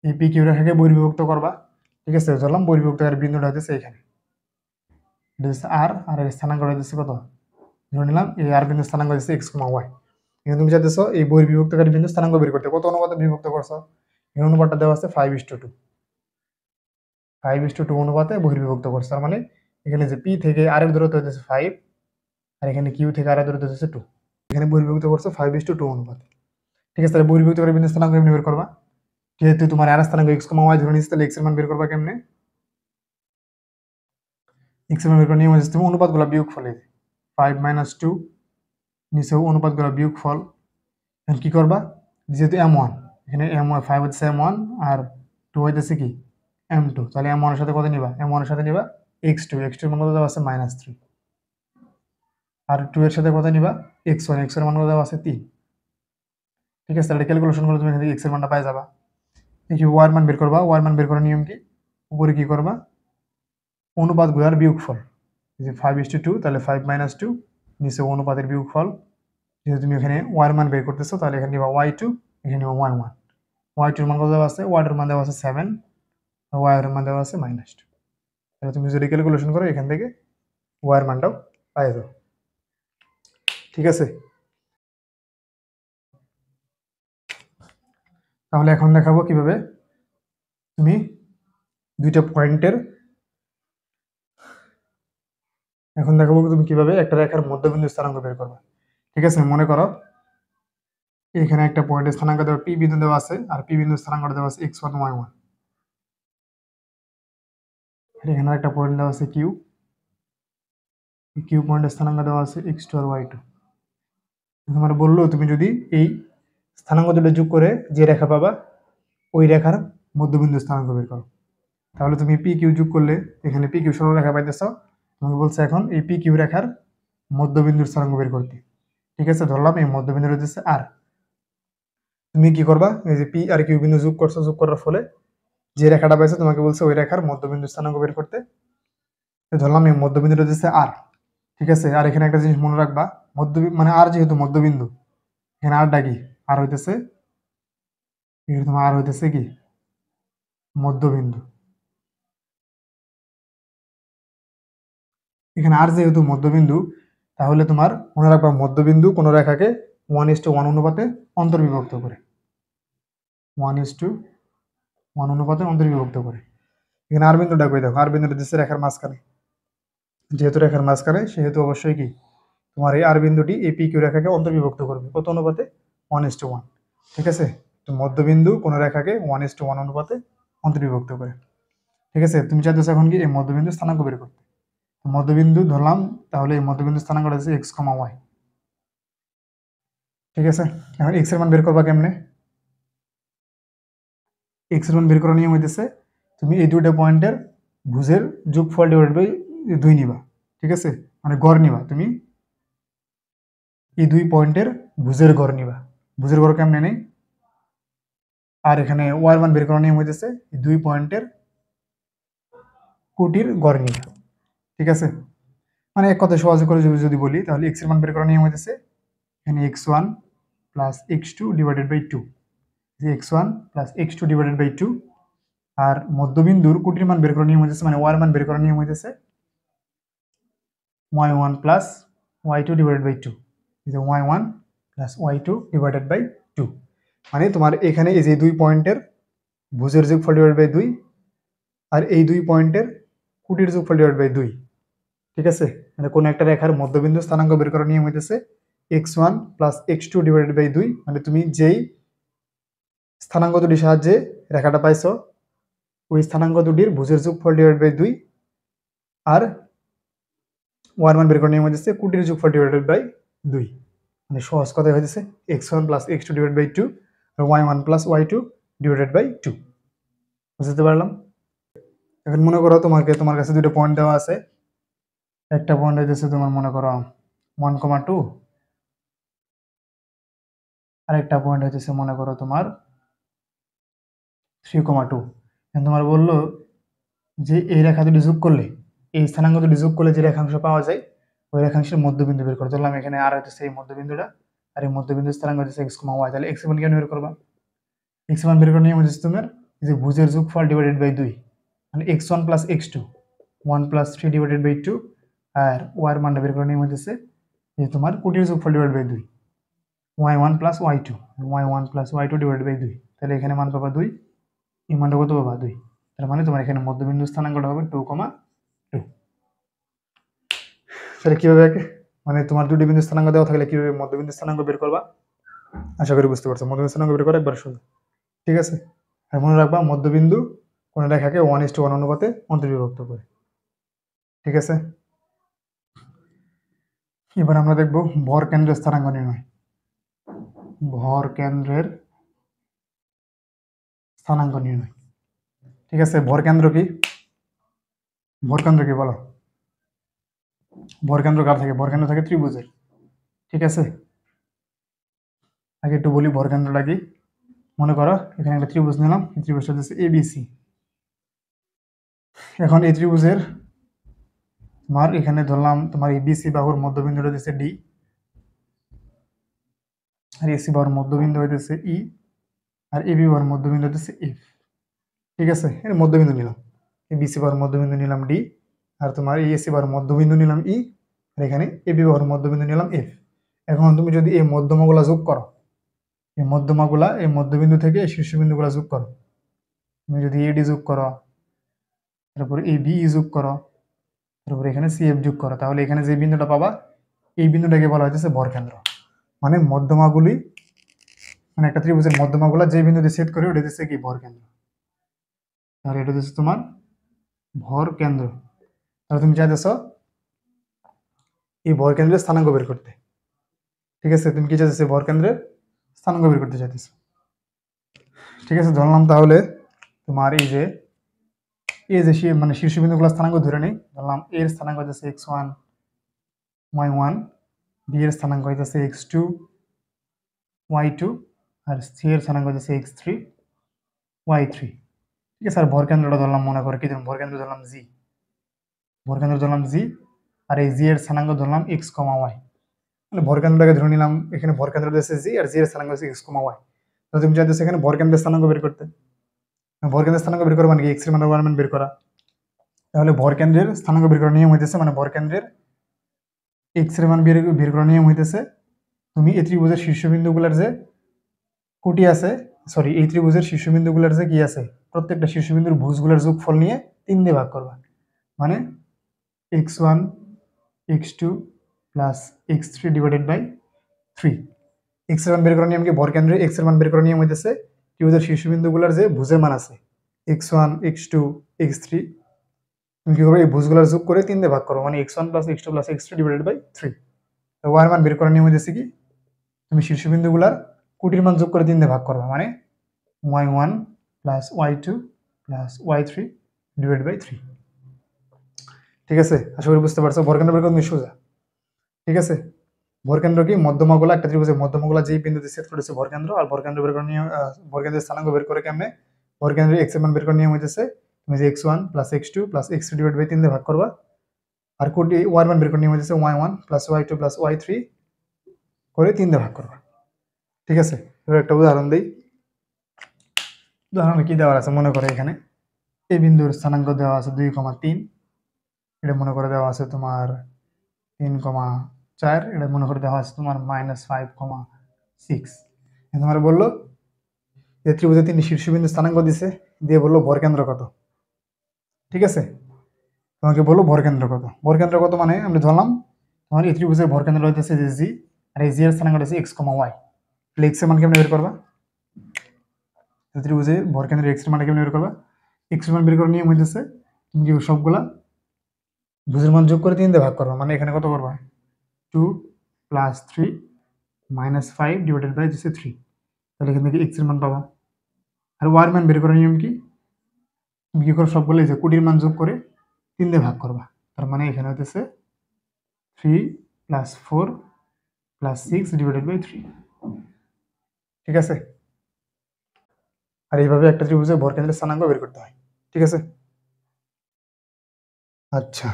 এই পি কিউ রেখাকে বহির্বিভক্ত করবা। ঠিক আছে, ধরলাম বহির্বিভক্তকারী বিন্দুটা হচ্ছে এখানে, এটা হচ্ছে আর, আর এর স্থানাঙ্ক হচ্ছে কত, ধরে নিলাম এই আর বিন্দুর স্থানাঙ্ক হচ্ছে x, y। এখানে তুমি চাইতেছো এই বহির্বিভক্তকারী বিন্দু স্থানাঙ্ক বের করতে, কত অনুপাতে বিভক্ত করছো, এই অনুপাতটা দেওয়া আছে 5:2, 5:2 অনুপাতে বহির্বিভক্ত করছো। তার মানে এখানে যে পি থেকে আর এর দূরত্ব হচ্ছে 5, আর এখানে কিউ থেকে আর এর দূরত্ব হচ্ছে 2, এখানে বহির্বিভক্ত করছো 5:2 অনুপাতে। ঠিক আছে, তাহলে বহির্বিভক্তকারী বিন্দু স্থানাঙ্ক কেমনে বের করবা, যেহেতু তোমার আর স্থানাঙ্ক x, y ধরে নিচ্ছে, তাহলে x এর মান বের করবা কেমনে, x এর মান বের করার নিয়ম হচ্ছে তুমি অনুপাতগুলো বিয়োগফল, 5 - 2, নিচেও অনুপাতগুলো বিয়োগফল। এখন কি করবা, যেহেতু m1, এখানে m1 5 হচ্ছে m1 আর 2 হইতেছে কি m2, তাহলে m1 এর সাথে কত নিবা, m1 এর সাথে নিবা x2, x2 এর মান কত দেওয়া আছে -3, আর 2 এর সাথে কত নিবা x1, x এর মান কত দেওয়া আছে 3। ঠিক আছে, তাহলে ক্যালকুলেশন করলে তুমি এখান থেকে x এর মানটা পাই যাবা। দেখি y এর মান বের করবা, y এর মান বের করার নিয়ম কি, উপরে কি করবা, অনুপাতগুলোর বিয়োগফল, যে 5:2, তাহলে 5 - 2, নিচে অনুপাতের বিয়োগফল। যেহেতু তুমি এখানে y এর মান বের করতেছো, তাহলে এখানে নিবা y2, এখানে নিবা y1। y2 এর মান কত দেওয়া আছে, y এর মান দেওয়া আছে 7, আর y এর মান দেওয়া আছে -2। তাহলে তুমি যদি ক্যালকুলেশন করো এখান থেকে y এর মানটাও পাই যাও। ঠিক আছে, তাহলে এখন দেখাবো কিভাবে তুমি দুইটা পয়েন্টের, এখন দেখাবো তুমি কিভাবে একটা রেখার মধ্যবিন্দু স্থানাঙ্ক বের করবে। ঠিক আছে, মনে করো এখানে একটা পয়েন্টের স্থানাঙ্ক দেওয়া পি বিন্দু দেওয়া আছে, আর পি বিন্দুর স্থানাঙ্ক দেওয়া আছে x1, y1। এখানে একটা পয়েন্ট দেওয়া আছে কিউ, কিউ পয়েন্টের স্থানাঙ্ক দেওয়া আছে x2 আর y2। তোমার বললো তুমি যদি এই স্থানাঙ্ক দুটো যোগ করে যে রেখা পাবা, ওই রেখার মধ্যবিন্দু স্থানাঙ্ক বের করো। তাহলে তুমি পি কিউ যোগ করলে এখানে পি কিউ সরল রেখা পাইতেছ, তোমাকে বলছে এখন এই পি কিউ রেখার মধ্যবিন্দুর স্থানাঙ্ক বের করতে। ঠিক আছে, ধরলাম এই মধ্যবিন্দু হচ্ছে আর। তুমি কি করবা, এই যে পি আর কিউ বিন্দু যোগ করছো, যোগ করার ফলে যে রেখাটা পাইছো তোমাকে বলছে ওই রেখার মধ্যবিন্দু স্থানাঙ্ক বের করতে। ধরলাম এই মধ্যবিন্দুটা হচ্ছে আর। ঠিক আছে, আর এখানে একটা জিনিস মনে রাখবা, মানে আর যেহেতু মধ্যবিন্দু, এখানে আরটা কি আর হইতেছে, এখানে তোমার আর হইতেছে কি মধ্যবিন্দু। এখানে আর যেহেতু মধ্যবিন্দু, তাহলে তোমার মনে রাখবা মধ্যবিন্দু কোনো রেখাকে 1:1 অনুপাতে অন্তর্বিভক্ত করে, 1:1 অনুপাতে অন্তর্বিভক্ত করে। এখানে আর বিন্দুটা কই দেখো, আর বিন্দুটা দিচ্ছে রেখার মাঝখানে, যেহেতু রেখার মাঝখানে সেহেতু অবশ্যই কি তোমার এই আর বিন্দুটি এই পি কিউ রেখাকে অন্তর্বিভক্ত করবে কত অনুপাতে, 1:1। ঠিক আছে, তো মধ্যবিন্দু কোনো রেখাকে 1:1 অনুপাতে অন্তর্বিভক্ত করে। ঠিক আছে, তুমি চাইতেছো এখন কি এই মধ্যবিন্দু স্থানাঙ্ক বের করতে। মধ্যবিন্দু ধরলাম, তাহলে এই মধ্যবিন্দু স্থানাঙ্কটা হচ্ছে এক্স কমা ওয়াই। ঠিক আছে, এখন এক্স এর মান বের করবা কেমনে? এক্স এর মান বের করার নিয়ম হইতেছে তুমি এই দুইটা পয়েন্টের ভুজের যোগফল ডিভাইডেড বাই 2 নিবা। ঠিক আছে, মানে গড় নিবা, তুমি এই দুই পয়েন্টের ভুজের গড় নিবা। ভুজের গড় কেমনে নেই, আর এখানে ওয়াই মান বের করার নিয়ম হইতেছে এই দুই পয়েন্টের কোটির গড় নিবা। ঠিক আছে, মানে এক কথা সহজ করে যদি বলি, তাহলে এক্স এর মান বের করার নিয়ম হইতেছে এখানে x1 plus x2 divided by 2, যে x1 plus x2 divided by 2। আর মধ্যবিন্দুর কোটির মান বের করার নিয়ম হইতেছে, মানে ওয়াই মান বের করার নিয়ম হইতেছে y1 plus y2 divided by 2, যে y1 plus y2 divided by 2। মানে তোমার এখানে এই যে দুই পয়েন্টের ভুজের যোগফল ডিভাইড বাই 2, আর এই দুই পয়েন্টের কোটির যোগফল ডিভাইড বাই 2। ঠিক আছে, মানে কোন একটা রেখার মধ্যবিন্দু স্থানাঙ্ক বের করার নিয়ম হইতেছে x1 plus x2 divided by 2। মানে তুমি যেই স্থানাঙ্ক দুটির সাহায্যে রেখাটা পাইছো, ওই স্থানাঙ্ক দুটির ভুজের যোগফল ডিভাইড বাই 2, আর ওয়ার মান বের করার নিয়ম হইতেছে কোটির যোগফল ডিভাইডেড বাই 2। মানে সহজ কথাই হইতেছে x1 plus x2 divide by 2 আর y1 plus y2 divided by 2। বুঝতে পারলাম? এখন মনে করো তোমার কাছে দুটো পয়েন্ট দেওয়া আছে। একটা পয়েন্ট হইতেছে তোমার মনে করো 1,2, আর একটা পয়েন্ট হইতেছে মনে করো তোমার 3,2। তোমার বললো যে এই রেখা দুটি যোগ করলে, এই স্থানাঙ্ক দুটি যোগ করলে যে রেখাংশ পাওয়া যায়, ওই রেখাংশের মধ্যবিন্দু বের করে। ধরলাম এখানে আর হইতেছে এই মধ্যবিন্দুটা, আর এই মধ্যবিন্দু স্থানাঙ্ক হইতেছে x, y। তাহলে x এর মান কেমন বের করবা? x এর মান বের করার নিয়ম হচ্ছে তোমার এই যে ভুজের যোগফল ডিভাইডেড বাই 2, মানে x1 plus x2, 1 plus 3 divided by 2। আর y এর মানটা বের করার নিয়ম হচ্ছে যে তোমার কোটির যোগফল divided by 2, y1 plus y2, y1 plus y2 divided by 2। তাহলে এখানে মান পাবা 2, এই মানটা কত পাবা 2। তার মানে তোমার এখানে মধ্যবিন্দু স্থানাঙ্কটা হবে 2,2। তাহলে কিভাবে মানে তোমার দুটি বিন্দু স্থানাঙ্ক দেওয়া থাকলে কিভাবে মধ্যবিন্দু স্থানাঙ্ক বের করবা, আশা করি বুঝতে পারছো। মধ্যবিন্দু স্থানাঙ্ক বের করা একবার সোজা। ঠিক আছে, আর মনে রাখবা মধ্যবিন্দু কোন রেখাকে 1:1 অনুপাতে অন্তর্বিভক্ত করে। ঠিক আছে, এবার আমরা দেখব ভর কেন্দ্রের স্থানাঙ্ক নির্ণয়। ভর কেন্দ্রের স্থানাঙ্ক নির্ণয়। ঠিক আছে, ভর কেন্দ্র কি? ভর কেন্দ্র কি বলো? ভর কেন্দ্র কার থাকে? ভর কেন্দ্র থাকে ত্রিভুজের। ঠিক আছে, আগে একটু বলি ভর কেন্দ্রটা কি। মনে করো এখানে একটা ত্রিভুজ নিলাম, এই ত্রিভুজটা হচ্ছে এবিসি। এখন এই ত্রিভুজের তোমার এখানে ধরলাম তোমার এবিসি বাহুর মধ্যবিন্দুটা হচ্ছে ডি, আর এসি বাহুর মধ্যবিন্দু হইতেছে ই, আর এবি বাহুর মধ্যবিন্দু হইতেছে এফ। ঠিক আছে, এর মধ্যবিন্দু নিলাম এবিসি বাহুর মধ্যবিন্দু নিলাম ডি, আর তোমার এই এসি বাহুর মধ্যবিন্দু নিলাম ই, আর এখানে এবি বাহুর মধ্যবিন্দু নিলাম এফ। এখন তুমি যদি এই মধ্যমাগুলা যোগ করো, এই মধ্যমাগুলা এই মধ্যবিন্দু থেকে এই শীর্ষবিন্দুগুলা যোগ করো, তুমি যদি এডি যোগ করো, তারপর এ বি যোগ করো, তারপর এখানে সিএফ যোগ করো, তাহলে এখানে যে বিন্দুটা পাবা এই বিন্দুটাকে বলা হচ্ছে ভরকেন্দ্র। মানে মধ্যমাগুলি, মানে একটা ত্রিভুজের মধ্যমাগুলা যে বিন্দুতে ছেদ করে ওটা হচ্ছে কি ভরকেন্দ্র। তাহলে এটা হচ্ছে তোমার ভরকেন্দ্র। তাহলে তুমি চাইতেছ এই ভরকেন্দ্রের স্থানাঙ্ক বের করতে। ঠিক আছে, তুমি কি চাইতেছো ভরকেন্দ্রের স্থানাঙ্ক বের করতে চাইতেছো। ঠিক আছে, ধরলাম তাহলে তোমার এই যে মানে শীর্ষবিন্দুগুলো স্থানাঙ্ক ধরে নেই। ধরলাম এর স্থানাঙ্ক হচ্ছে x1, y1, বি এর স্থানাঙ্ক হইতেছে x2, y2, আর সি এর স্থানাঙ্ক হচ্ছে x3, y3। ঠিক আছে, আর ভরকেন্দ্রটা ধরলাম মনে করো কি ধরলাম, ভরকেন্দ্র ধরলাম জি, ভরকেন্দ্র ধরলাম জি, আর এই জি এর স্থানাঙ্ক ধরলাম x, y। মানে ভরকেন্দ্রটাকে ধরে নিলাম, এখানে ভরকেন্দ্র দিয়েছে জি আর জি এর স্থানাঙ্ক হচ্ছে এক্স কমা ওয়াই। তো তুমি চাইতেছো এখানে ভরকেন্দ্রের স্থানাঙ্ক বের করতে। ভরকেন্দ্রের স্থানাঙ্ক বের করা মানে কি এক্স এর মান ওয়াই এর মান বের করা। তাহলে ভরকেন্দ্রের স্থানাঙ্ক বের করার নিয়ম হইতেছে, মানে ভরকেন্দ্রের এক্স এর মান বের করার নিয়ম হইতেছে, তুমি এই ত্রিভুজের শীর্ষবিন্দুগুলোর যে কোটি আছে, সরি এই ত্রিভুজের শীর্ষবিন্দুগুলোর যে কি আছে, প্রত্যেকটা শীর্ষবিন্দুর ভুজগুলোর যোগফল নিয়ে 3 দিয়ে ভাগ করবা। মানে x1 x2 plus x3 divided by 3। X এর মান বের করার নিয়ম কি, ভরকেন্দ্রে এক্স এর মান বের করার নিয়ম হইতেছে ত্রিভুজের শীর্ষবিন্দুগুলোর যে ভুজের মান আছে x1 x2 x3, তুমি কি করবে এই ভুজগুলোর যোগ করে 3 দিয়ে ভাগ করো, মানে x1 plus x2 plus x3 divided by 3। তো y এর মান বের করার নিয়ম হইতেছে কি, তুমি শীর্ষবিন্দুগুলোর কোটির মান যোগ করে 3 দিয়ে ভাগ করবা, মানে y1 plus y2 plus y3 divide by 3। ঠিক আছে, আশা করি বুঝতে পারছো। ভরকেন্দ্র বের করা সোজা। ঠিক আছে, ভরকেন্দ্র কি মধ্যমাগুলা, একটা ত্রিভুজের মধ্যমাগুলা যেই বিন্দুতে ছেদ করেছে ভরকেন্দ্র, আর ভরকেন্দ্র বের করার নিয়ম, ভরকেন্দ্রের স্থানাঙ্ক বের করে কেমনে, ভরকেন্দ্রের এক্স এর মান বের করার নিয়ম হইতেছে তুমি যে x1 plus x2 plus x3 divide by 3 দিয়ে ভাগ করবা, আর কোটি y এর মান বের করার নিয়ম হইতেছে y1 plus y2 plus y3 করে 3 দিয়ে ভাগ করবা। ঠিক আছে, এবার একটা উদাহরণ দেই। উদাহরণে কি দেওয়া আছে, মনে করো এখানে এই বিন্দুর স্থানাঙ্ক দেওয়া আছে 2,3, এটা মনে করে দেওয়া আছে তোমার 3,4, এটা মনে করে দেওয়া আছে তোমার -5,6। তোমার বললো যে ত্রিভুজের 3টি শীর্ষবিন্দু স্থানাঙ্ক দিছে, দিয়ে বললো ভরকেন্দ্র কত। ঠিক আছে, তোমাকে বললো ভরকেন্দ্র কত। ভরকেন্দ্র কত মানে আমরা ধরলাম তোমার এই ত্রিভুজের ভরকেন্দ্র হইতেছে যে জি, আর এই জি এর স্থানাঙ্ক হচ্ছে এক্স কমা ওয়াই। তাহলে এক্স এর মান কেমনে বের করবা, ত্রিভুজে ভরকেন্দ্রের এক্স এর মান কেমনে বের করবা, এক্স এর মান বের করার নিয়ম হইতেছে তুমি কি সবগুলা ভুজের মান যোগ করে 3 দিয়ে ভাগ করবা, মানে এখানে কত করবা 2 প্লাস 3 মাইনাস 5 ডিভাইডেড বাই 3। তাহলে এখান থেকে এক্স এর মান পাবা। আর ওয়াই এর মান বের করার নিয়ম কি, তুমি কি করো সবগুলো এই যে কোটির মান যোগ করে 3 দিয়ে ভাগ করবা, তার মানে এখানে হইতেছে 3 প্লাস 4 প্লাস 6 ডিভাইডেড বাই 3। ঠিক আছে, আর এইভাবে একটা ত্রিভুজের ভরকেন্দ্রের স্থানাঙ্ক বের করতে হয়। ঠিক আছে, আচ্ছা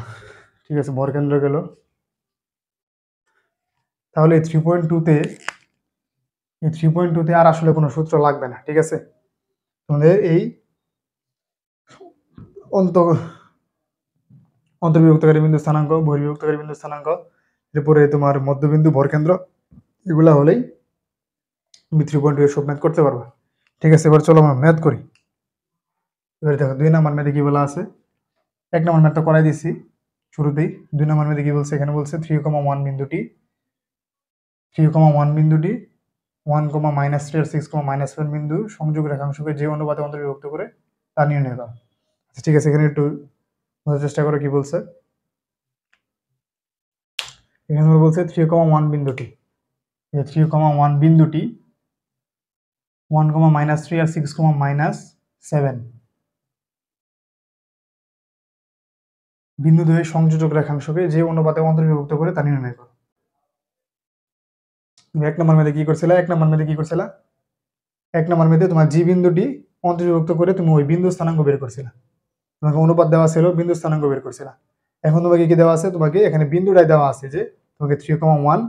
ঠিক আছে, ভরকেন্দ্র গেল। তাহলে এই 3.2তে আর আসলে কোনো সূত্র লাগবে না। ঠিক আছে, তোমাদের এই অন্তর্বিভক্তকারী বিন্দু স্থানাঙ্ক, বহির্বিভক্তকারী বিন্দু স্থানাঙ্ক, এরপরে তোমার মধ্যবিন্দু ভরকেন্দ্র, এগুলা হলেই তুমি 3.2 এর সব ম্যাথ করতে পারবা। ঠিক আছে, এবার চলো আমরা ম্যাথ করি। এবারে দেখো 2 নাম্বার ম্যাথে কি বলা আছে, 1 নাম্বার ম্যাথটা করাই দিছি শুরুতেই। 2 নাম্বার ম্যাথে কি বলছে, এখানে বলছে 3,1 বিন্দুটি 1, -3 আর 6,-7 বিন্দু সংযোগ রেখাংশকে যে অনুপাতে অন্তর্বিভক্ত করে তা নির্ণয় করো। আচ্ছা ঠিক আছে, এখানে একটু বোঝার চেষ্টা করো কি বলছে। এখানে বলছে 3,1 বিন্দুটি, 3,1 বিন্দুটি 1, -3 আর 6,-7 বিন্দু দ্বয়ের সংযোজক রেখাংশকে যে অনুপাতে অন্তর্বিভক্ত করে তা নির্ণয় করো। তুমি 1 নম্বর মেয়েতে কি করছিলা, 1 নম্বর মেয়েতে কি করছিলা, 1 নম্বর মেয়েতে তোমার জি বিন্দুটি অন্তর্বিভক্ত করে তুমি ওই বিন্দু স্থানাঙ্ক বের করছিলা, তোমাকে অনুপাত দেওয়া ছিল, বিন্দু স্থানাঙ্ক বের করছিলা। এখন তোমাকে কি দেওয়া আছে, তোমাকে এখানে বিন্দুটাই দেওয়া আছে যে তোমাকে 3,1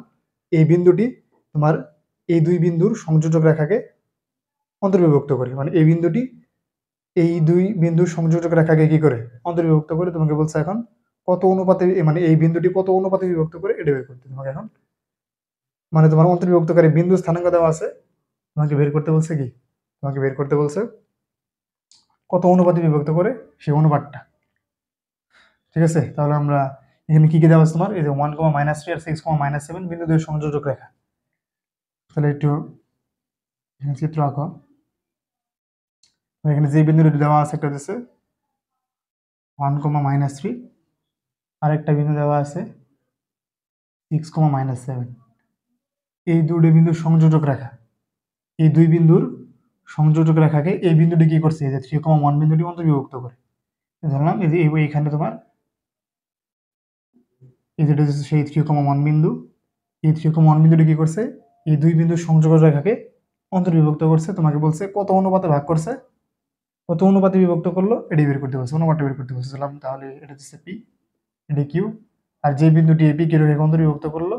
এই বিন্দুটি তোমার এই দুই বিন্দুর সংযোজক রেখাকে অন্তর্বিভক্ত করে, মানে এই বিন্দুটি এই দুই বিন্দুর সংযোজক রেখাকে কি করে অন্তর্বিভক্ত করে, তোমাকে বলছে এখন কত অনুপাতে, মানে এই বিন্দুটি কত অনুপাতে বিভক্ত করে এটা বের করতে তোমাকে এখন, মানে তোমার অন্তর্বিভক্তকারী বিন্দু স্থানাঙ্ক দেওয়া আছে, তোমাকে বের করতে বলছে কি, তোমাকে বের করতে বলছে কত অনুপাতে বিভক্ত করে সেই অনুপাতটা। ঠিক আছে, তাহলে আমরা এখানে কি কি দেওয়া আছে তোমার, এই যে 1, -3 আর 6,-7 বিন্দু দুই সংযোজক রেখা। তাহলে একটু এখানে চিত্র আঁকো। এখানে যে বিন্দুটি দেওয়া আছে একটা হচ্ছে 1, -3, আর একটা বিন্দু দেওয়া আছে 6, এই দুটি বিন্দুর সংযোজক রেখা, এই দুই বিন্দুর সংযোজক রেখাকে এই বিন্দুটি কি করছে, এই যে 3,1 বিন্দুটি অন্তর্বিভক্ত করে ধরলাম। এই যে এইখানে তোমার এই যেটা হচ্ছে সেই 3,1 বিন্দু, এই 3,1 বিন্দুটি কি করছে, এই দুই বিন্দুর সংযোজক রেখাকে অন্তর্বিভক্ত করছে। তোমাকে বলছে কত অনুপাতে ভাগ করছে, কত অনুপাতে বিভক্ত করলো এটি বের করতে বলছে, অনুপাতটা বের করতে বলছিলাম। তাহলে এটা হচ্ছে পি, এটি কিউ, আর যে বিন্দুটি এপি কিউ রেখে অন্তর্বিভক্ত করলো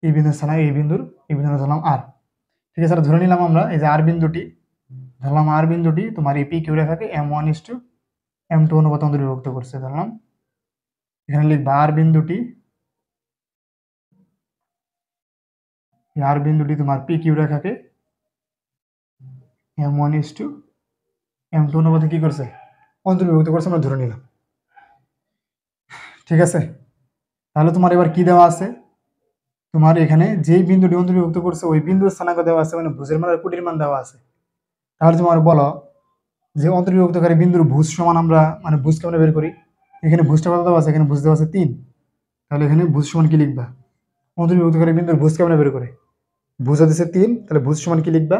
এই বিন্দুর স্থানাঙ্ক এই বিন্দুর ধরলাম আর। ঠিক আছে, ধরে নিলাম আমরা এই যে আর বিন্দুটি ধরলাম, আর বিন্দুটি তোমার এই পি কিউ রেখাকে m1:m2 অনুপাতে অন্তর্ভুক্ত করছে ধরলাম। এখানে লিখবা আর বিন্দুটি তোমার পি কিউ রেখাকে m1:m2 অনুপাতে কি করছে, অন্তর্ভুক্ত করছে, আমরা ধরে নিলাম। ঠিক আছে, তাহলে তোমার এবার কি দেওয়া আছে, তোমার এখানে যেই বিন্দুটি অন্তর্ভুক্ত করছে ওই বিন্দুর স্থানাঙ্ক দেওয়া আছে, মানে ভুজের মান আর কোটির মান দেওয়া আছে। তাহলে তোমার বলো যে অন্তর্ভুক্তকারী বিন্দুর ভুজ সমান আমরা মানে ভুজ কেমন বের করি, এখানে ভুজটা কত দেওয়া আছে, এখানে ভুজ দেওয়া আছে 3। তাহলে এখানে ভুজ সমান কি লিখবা, অন্তর্ভুক্তকারী বিন্দুর ভুজ কেমন বের করে, ভুজ দিচ্ছে 3, তাহলে ভুজ সমান কি লিখবা,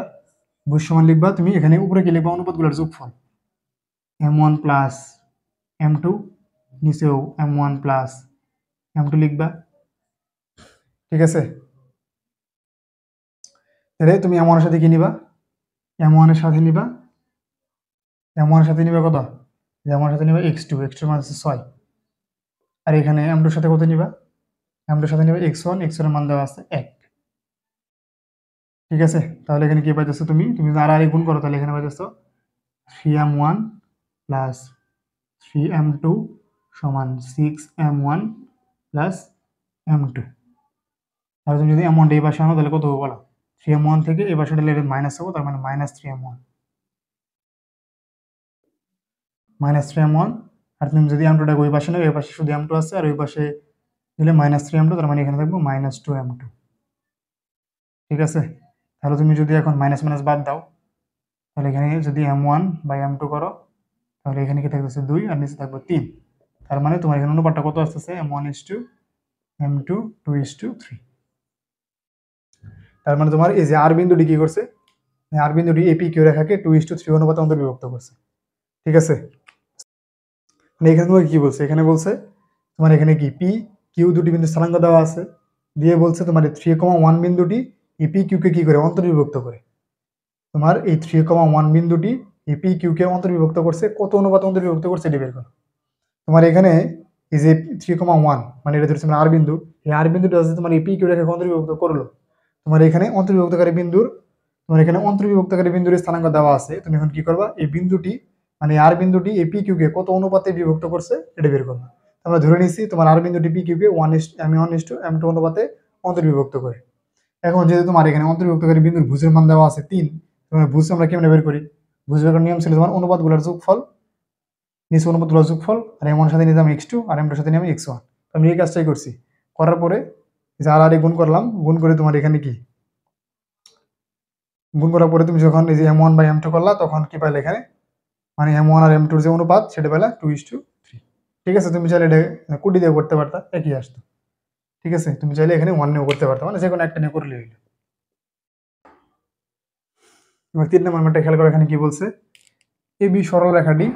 ভুজ সমান লিখবা তুমি এখানে উপরে কি লিখবা, অনুপাতগুলোর যোগফল m1 প্লাস m2, নিচেও m1 প্লাস m2 লিখবা। ঠিক আছে, তাহলে তুমি m1 এর সাথে কি নিবা, m1 এর সাথে নিবা কত, m1 এর সাথে নিবা x2 মানে হচ্ছে 6, আর এখানে m2 এর সাথে কত নিবা, m2 এর সাথে নিবা x1 এর মান দেওয়া আছে 1। ঠিক আছে, তাহলে এখানে কি পাইতেছো তুমি আর গুণ করো, তাহলে এখানে পাইতেছো 3m1 প্লাস 3m2 সমান 6m1 প্লাস m2। তাহলে তুমি যদি m1 এই পাশে আনো তাহলে কত হবে বলো, 3m1 থেকে এই পাশে মাইনাস হবে, তার মানে -3m1 আর তুমি যদি m2 ওই পাশে নাও, এই পাশে শুধু m2 আছে, আর ওই পাশে দিলে -3m2, তার মানে এখানে থাকবে -2m2। ঠিক আছে, তাহলে তুমি যদি এখন মাইনাস মাইনাস বাদ দাও, তাহলে এখানে যদি m1 বাই m2 করো, তাহলে এখানে কি থাকতেছে 2 আর নিচে থাকবে 3। তার মানে তোমার এখানে অনুপাতটা কত আসতেছে, m1:m2 2:3। তার মানে তোমার এই যে আর বিন্দুটি কি করছে, আর বিন্দুটি এপি কিউ রেখাকে 2:3 অনুপাতে অন্তর্বিভক্ত করছে। ঠিক আছে, মানে এখানে তোমার কি বলছে, এখানে বলছে তোমার এখানে কি পি কিউ দুটি বিন্দু স্থানাঙ্ক দেওয়া আছে, দিয়ে বলছে তোমার 3,1 বিন্দুটি এপি কিউ কে কি করে অন্তর্বিভক্ত করে। তোমার এই 3,1 বিন্দুটি এপি কিউ কে অন্তর্বিভক্ত করছে, কত অনুপাতে অন্তর্বিভক্ত করছে এটি বের করো। তোমার এখানে এই যে 3,1 মানে এটা ধরছে আর বিন্দু, এই আর বিন্দুটা হচ্ছে তোমার এপি কিউ রেখাকে অন্তর্বিভক্ত করলো। তোমার এখানে অন্তর্বিভক্তকারী বিন্দুর স্থানাঙ্ক দেওয়া আছে, তুমি এখন কি করবা, এই বিন্দুটি মানে আর বিন্দুটি এই পি কিউ কে কত অনুপাতে বিভক্ত করছে এটা বের করবা। আমরা ধরে নিচ্ছি তোমার আর বিন্দুটি পি কিউ কে m1:m2 অনুপাতে অন্তর্বিভক্ত করে। এখন যেহেতু তোমার এখানে অন্তর্বিভক্তকারী বিন্দুর ভুজের মান দেওয়া আছে 3, তোমার ভুজ আমরা কেমনে বের করি, ভুজ বের করার নিয়ম ছিল তোমার অনুপাতগুলোর যোগফল, নিচে অনুপাতগুলোর যোগফল, আর m1 এর সাথে নিলাম x2 আর m2 এর সাথে নিলাম x1। আমি এই কাজটাই করছি, করার পরে যে আর গুণ করলাম, গুণ করে তোমার এখানে কি গুণ করার পরে তুমি যখন এই যে m1 বাই m2 করলা, তখন কি পাইলে এখানে মানে m1 আর m2 যে অনুপাত সেটা পেলা 2:3। ঠিক আছে, তুমি চাইলে এটা কোটি দিয়ে করতে পারতা, একই আসতো। ঠিক আছে, তুমি চাইলে এখানে 1 নিয়েও করতে পারতা, মানে যে কোনো একটা নিয়ে করলে হইল। এবার 3 নম্বর ম্যাথটা খেয়াল করো, এখানে কি বলছে, এবি সরল রেখাটি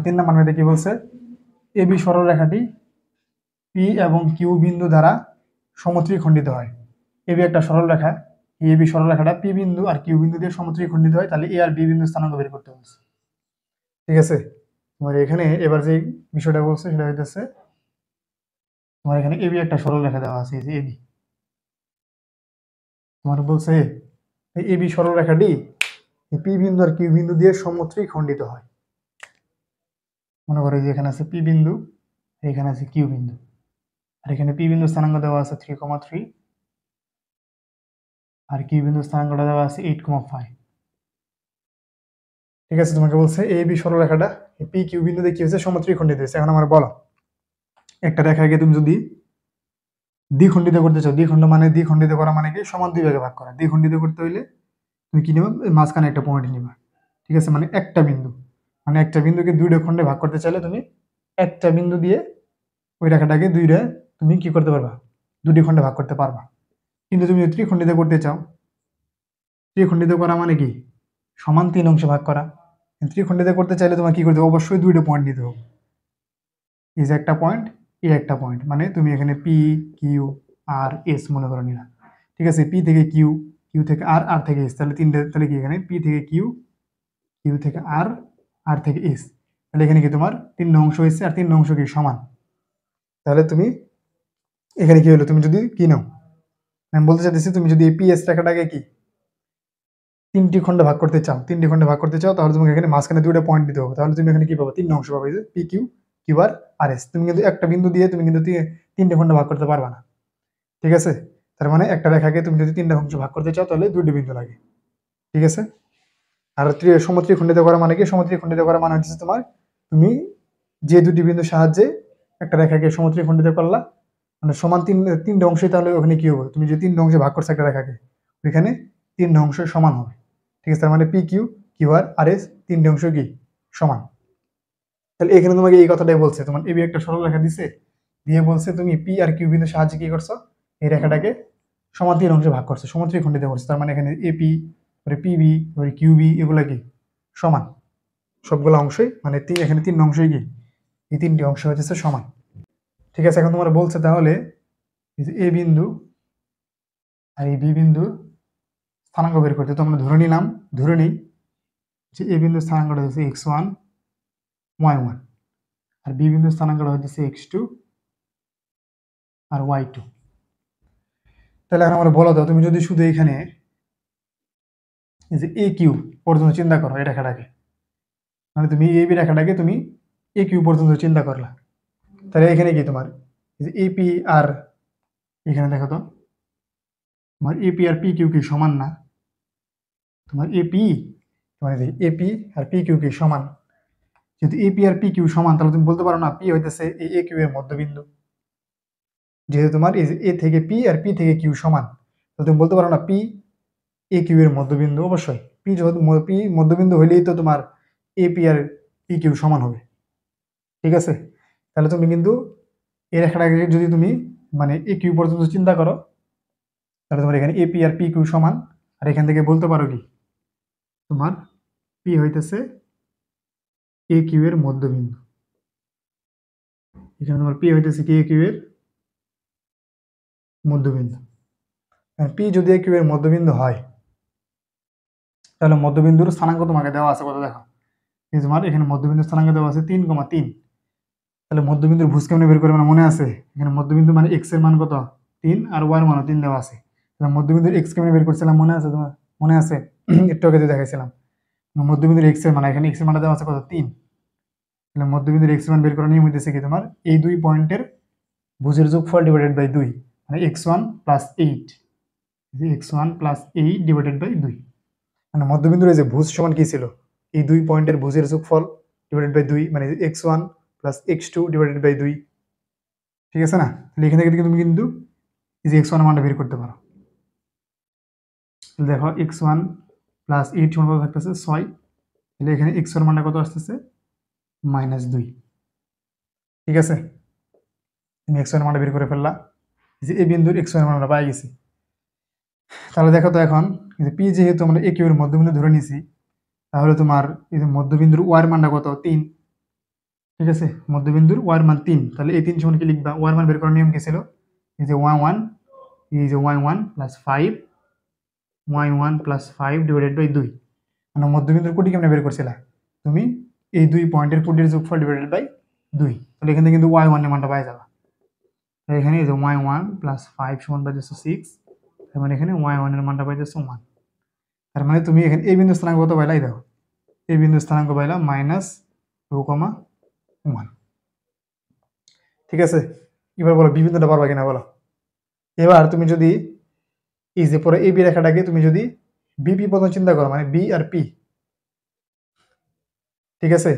3 নম্বর ম্যাথে কি বলছে, এবি সরল রেখাটি পি এবং কিউ বিন্দু দ্বারা সমত্রিখণ্ডিত হয়। এবি একটা সরল রেখা, এই এবি সরল রেখাটা পি বিন্দু আর কিউ বিন্দু দিয়ে সমত্রিখণ্ডিত হয়, তাহলে এ আর বি বিন্দু স্থানাঙ্ক বের করতে বলছে। ঠিক আছে, তোমার এখানে এবার যে বিষয়টা বলছে সেটা হইতেছে তোমার এখানে এবি একটা সরল রেখা দেওয়া আছে, এই যে এবি, তোমার বলছে এই এবি সরল রেখাটি পি বিন্দু আর কিউ বিন্দু দিয়ে সমত্রিখণ্ডিত হয়। মনে করো যে এখানে আছে পি বিন্দু, এখানে আছে কিউ বিন্দু, আর এখানে পি বিন্দু স্থানাঙ্ক দেওয়া আছে 3,3 আর কিউ বিন্দু স্থানাঙ্কটা দেওয়া আছে 8,5। ঠিক আছে, তোমাকে বলছে এই বি সরলরেখাটা পি কিউ বিন্দু দিয়ে কি হয়েছে, সমত্রিখণ্ডিত হয়েছে। এখন আমার বলো, একটা রেখাকে তুমি যদি দ্বিখণ্ডিত করতে চাও, দ্বিখণ্ডিত করা মানে কি, সমান দুই ভাগে ভাগ করা। দ্বিখণ্ডিত করতে হইলে তুমি কি নেবা, মাঝখানে একটা পয়েন্ট নিবা। ঠিক আছে, মানে একটা বিন্দুকে দুইটা খণ্ডে ভাগ করতে চাইলে তুমি একটা বিন্দু দিয়ে ওই রেখাটাকে তুমি কি করতে পারবা, দুটি খণ্ডে ভাগ করতে পারবা। কিন্তু তুমি যদি ত্রিখণ্ডিত করতে চাও, ত্রিখণ্ডিত করা মানে কি, সমান 3 অংশে ভাগ করা। ত্রিখণ্ডিত করতে চাইলে তোমার কি করতে হবে, অবশ্যই দুইটা পয়েন্ট নিতে হবে। এই যে একটা পয়েন্ট, এই একটা পয়েন্ট, মানে তুমি এখানে পি কিউ আর এস মনে করে নিলা। ঠিক আছে, পি থেকে কিউ, কিউ থেকে আর, আর থেকে এস, তাহলে তিনটে, তাহলে কি এখানে পি থেকে কিউ, কিউ থেকে আর, আর থেকে এস, তাহলে এখানে কি তোমার 3 অংশ হয়েছে, আর 3 অংশ কি সমান। তাহলে তুমি এখানে কি হলো, তুমি যদি কি নাও, আমি বলতে চাইতেছি তুমি যদি এই পিএস রেখাটাকে কি তিনটি খণ্ডে ভাগ করতে চাও, তাহলে তোমাকে এখানে মাঝখানে দুইটা পয়েন্ট দিতে হবে। তাহলে তুমি এখানে কি পাবে, তিন অংশ পাবে, যে পি কিউ, কিউ আর আর এস। তুমি কিন্তু একটা বিন্দু দিয়ে তুমি কিন্তু তিনটে খণ্ডে ভাগ করতে পারবা না, ঠিক আছে? তার মানে একটা রেখাকে তুমি যদি তিনটা অংশ ভাগ করতে চাও তাহলে দুইটি বিন্দু লাগে, ঠিক আছে? আর সমত্রিখণ্ডিত করা মানে কি, সমত্রিখণ্ডিত করা মানে হচ্ছে তোমার তুমি যে দুটি বিন্দুর সাহায্যে একটা রেখাকে সমত্রিখণ্ডিত করলা, মানে সমান তিনটে অংশে, তাহলে ওখানে কি হবে, তুমি যে তিনটে অংশে ভাগ করছো একটা রেখাকে, ওইখানে তিনটে অংশ সমান হবে, ঠিক আছে? তার মানে P Q, Q R S তিনটে অংশ কি সমান। তাহলে এখানে তোমাকে এই কথাটাই বলছে, তোমার এবি একটা সরল রেখা দিছে, দিয়ে বলছে তুমি পি আর কিউ বিন্দুর সাহায্যে কি করছো, এই রেখাটাকে সমান তিন অংশে ভাগ করছো, সমত্রিখণ্ডিত করছো। তার মানে এখানে এপি, পিবি, কিউবি এগুলা কি সমান, সবগুলো অংশই, মানে এখানে তিন অংশই কি, এই তিনটি অংশ হচ্ছে সমান, ঠিক আছে? এখন তোমার বলছে তাহলে এই যে এ বিন্দু আর এই বি বিন্দুর স্থানাঙ্ক বের করতে। তো আমরা ধরে নিই যে এ বিন্দুর স্থানাঙ্কটা হচ্ছে x1 y1, আর বি বিন্দুর স্থানাঙ্কটা হচ্ছে x2 আর y2। তাহলে এখন আমরা বলো দাও, তুমি যদি শুধু এখানে এই যে এ কিউ পর্যন্ত চিন্তা করো এই রেখাটাকে, মানে তুমি এই বি রেখাটাকে তুমি এ কিউ পর্যন্ত চিন্তা করলা, তাহলে এখানে কি তোমার এই যে এপি আর, এখানে দেখো তো তোমার এপি আর পি কিউ কি সমান না? তোমার এপি, তোমার এপি আর পি কিউ কি সমান? যেহেতু এপি আর পি কিউ সমান, তাহলে তুমি বলতে পারো না পি হইতেছে এই এ কিউ এর মধ্যবিন্দু। যেহেতু তোমার এই যে এ থেকে পি আর পি থেকে কিউ সমান, তো তুমি বলতে পারো না পি এ কিউ এর মধ্যবিন্দু। অবশ্যই পি যেহেতু পি মধ্যবিন্দু হইলেই তো তোমার এ পি আর পি কিউ সমান হবে, ঠিক আছে? তাহলে তুমি কিন্তু এই রেখাটাকে যদি তুমি মানে এ কিউ পর্যন্ত চিন্তা করো, তাহলে তোমার এখানে এপি আর পি কিউ সমান। আর এখান থেকে বলতে পারো কি, তোমার পি হইতেছে এ কিউ এর মধ্যবিন্দু। এখানে তোমার পি হইতেছে কি এ কিউ এর মধ্যবিন্দু। পি যদি এ কিউ এর মধ্যবিন্দু হয়, তাহলে মধ্যবিন্দুর স্থানাঙ্ক তোমাকে দেওয়া আছে কত, দেখো এই তোমার এখানে মধ্যবিন্দুর স্থানাঙ্ক দেওয়া আছে 3,3। তাহলে মধ্যবিন্দুর ভুজ কেমনে বের করে, মানে মনে আছে এখানে মধ্যবিন্দু মানে এক্স এর মান কত 3, আর ওয়াই এর মানও 3 দেওয়া আছে। তাহলে মধ্যবিন্দুর এক্স কেমনে বের করছিলাম মনে আছে তোমার? মনে আছে? একটু আগে দেখাইছিলাম মধ্যবিন্দুর এক্স এর মান, এখানে এক্স এর মানটা দেওয়া আছে কত 3। তাহলে মধ্যবিন্দুর এক্স এর মান বের করার নিয়ম হইতেছে কি, তোমার এই দুই পয়েন্টের ভুজের যোগফল ডিভাইডেড বাই 2, মানে x1 plus 8, x1 plus 8 divided by 2। মানে মধ্যবিন্দুর এই যে ভুজ সমান কি ছিল, এই দুই পয়েন্টের ভুজের যোগফল ডিভাইডেড বাই 2, মানে x1 plus x2 divided by 2, ঠিক আছে না? তাহলে এখান থেকে তুমি কিন্তু এই যে x1 এর মানটা বের করতে পারো। দেখো x1 প্লাস 8 সমান কত থাকতেছে 6, তাহলে এখানে x এর মানটা কত আসতেছে -2, ঠিক আছে? তুমি x এর মানটা বের করে ফেললা, এই যে এই বিন্দুর x এর মানটা পাই গেছি। তাহলে দেখো তো এখন পি যেহেতু আমরা এ কিউ এর মধ্যবিন্দু ধরে নিছি, তাহলে তোমার এই যে মধ্যবিন্দুর ওয়ার মানটা কত 3, ঠিক আছে? মধ্যবিন্দুর ওয়ার মান 3, তাহলে এই 3 সমান কি লিখবা, ওয়ার মান বের করার নিয়ম কি ছিল, এই যে y1, এই যে y1 plus 5, y1 plus 5 divided by 2, মানে মধ্যবিন্দুর কোটি কেমনে বের করছিলা তুমি, এই দুই পয়েন্টের কোটির যোগফল ডিভাইডেড বাই 2। তাহলে এখান থেকে কিন্তু y1 এর মানটা পাই যাবা। তাহলে এখানে এই যে y1 প্লাস 5 সমান পাইতেছো 6, তার মানে এখানে y1 এর মানটা পাইতেছো 1। তার মানে তুমি এখানে এই বিন্দু স্থানাঙ্ক কত পাইলাই, দেখো এই বিন্দু স্থানাঙ্ক পাইলা -2,1। ঠিক আছে? এবার বলো বি বিন্দুটা পারবা কিনা বলো। এবার তুমি যদি এই যে পরে এই বি রেখাটাকে তুমি যদি বিপি পর্যন্ত চিন্তা করো, মানে বি আর পি, ঠিক আছে?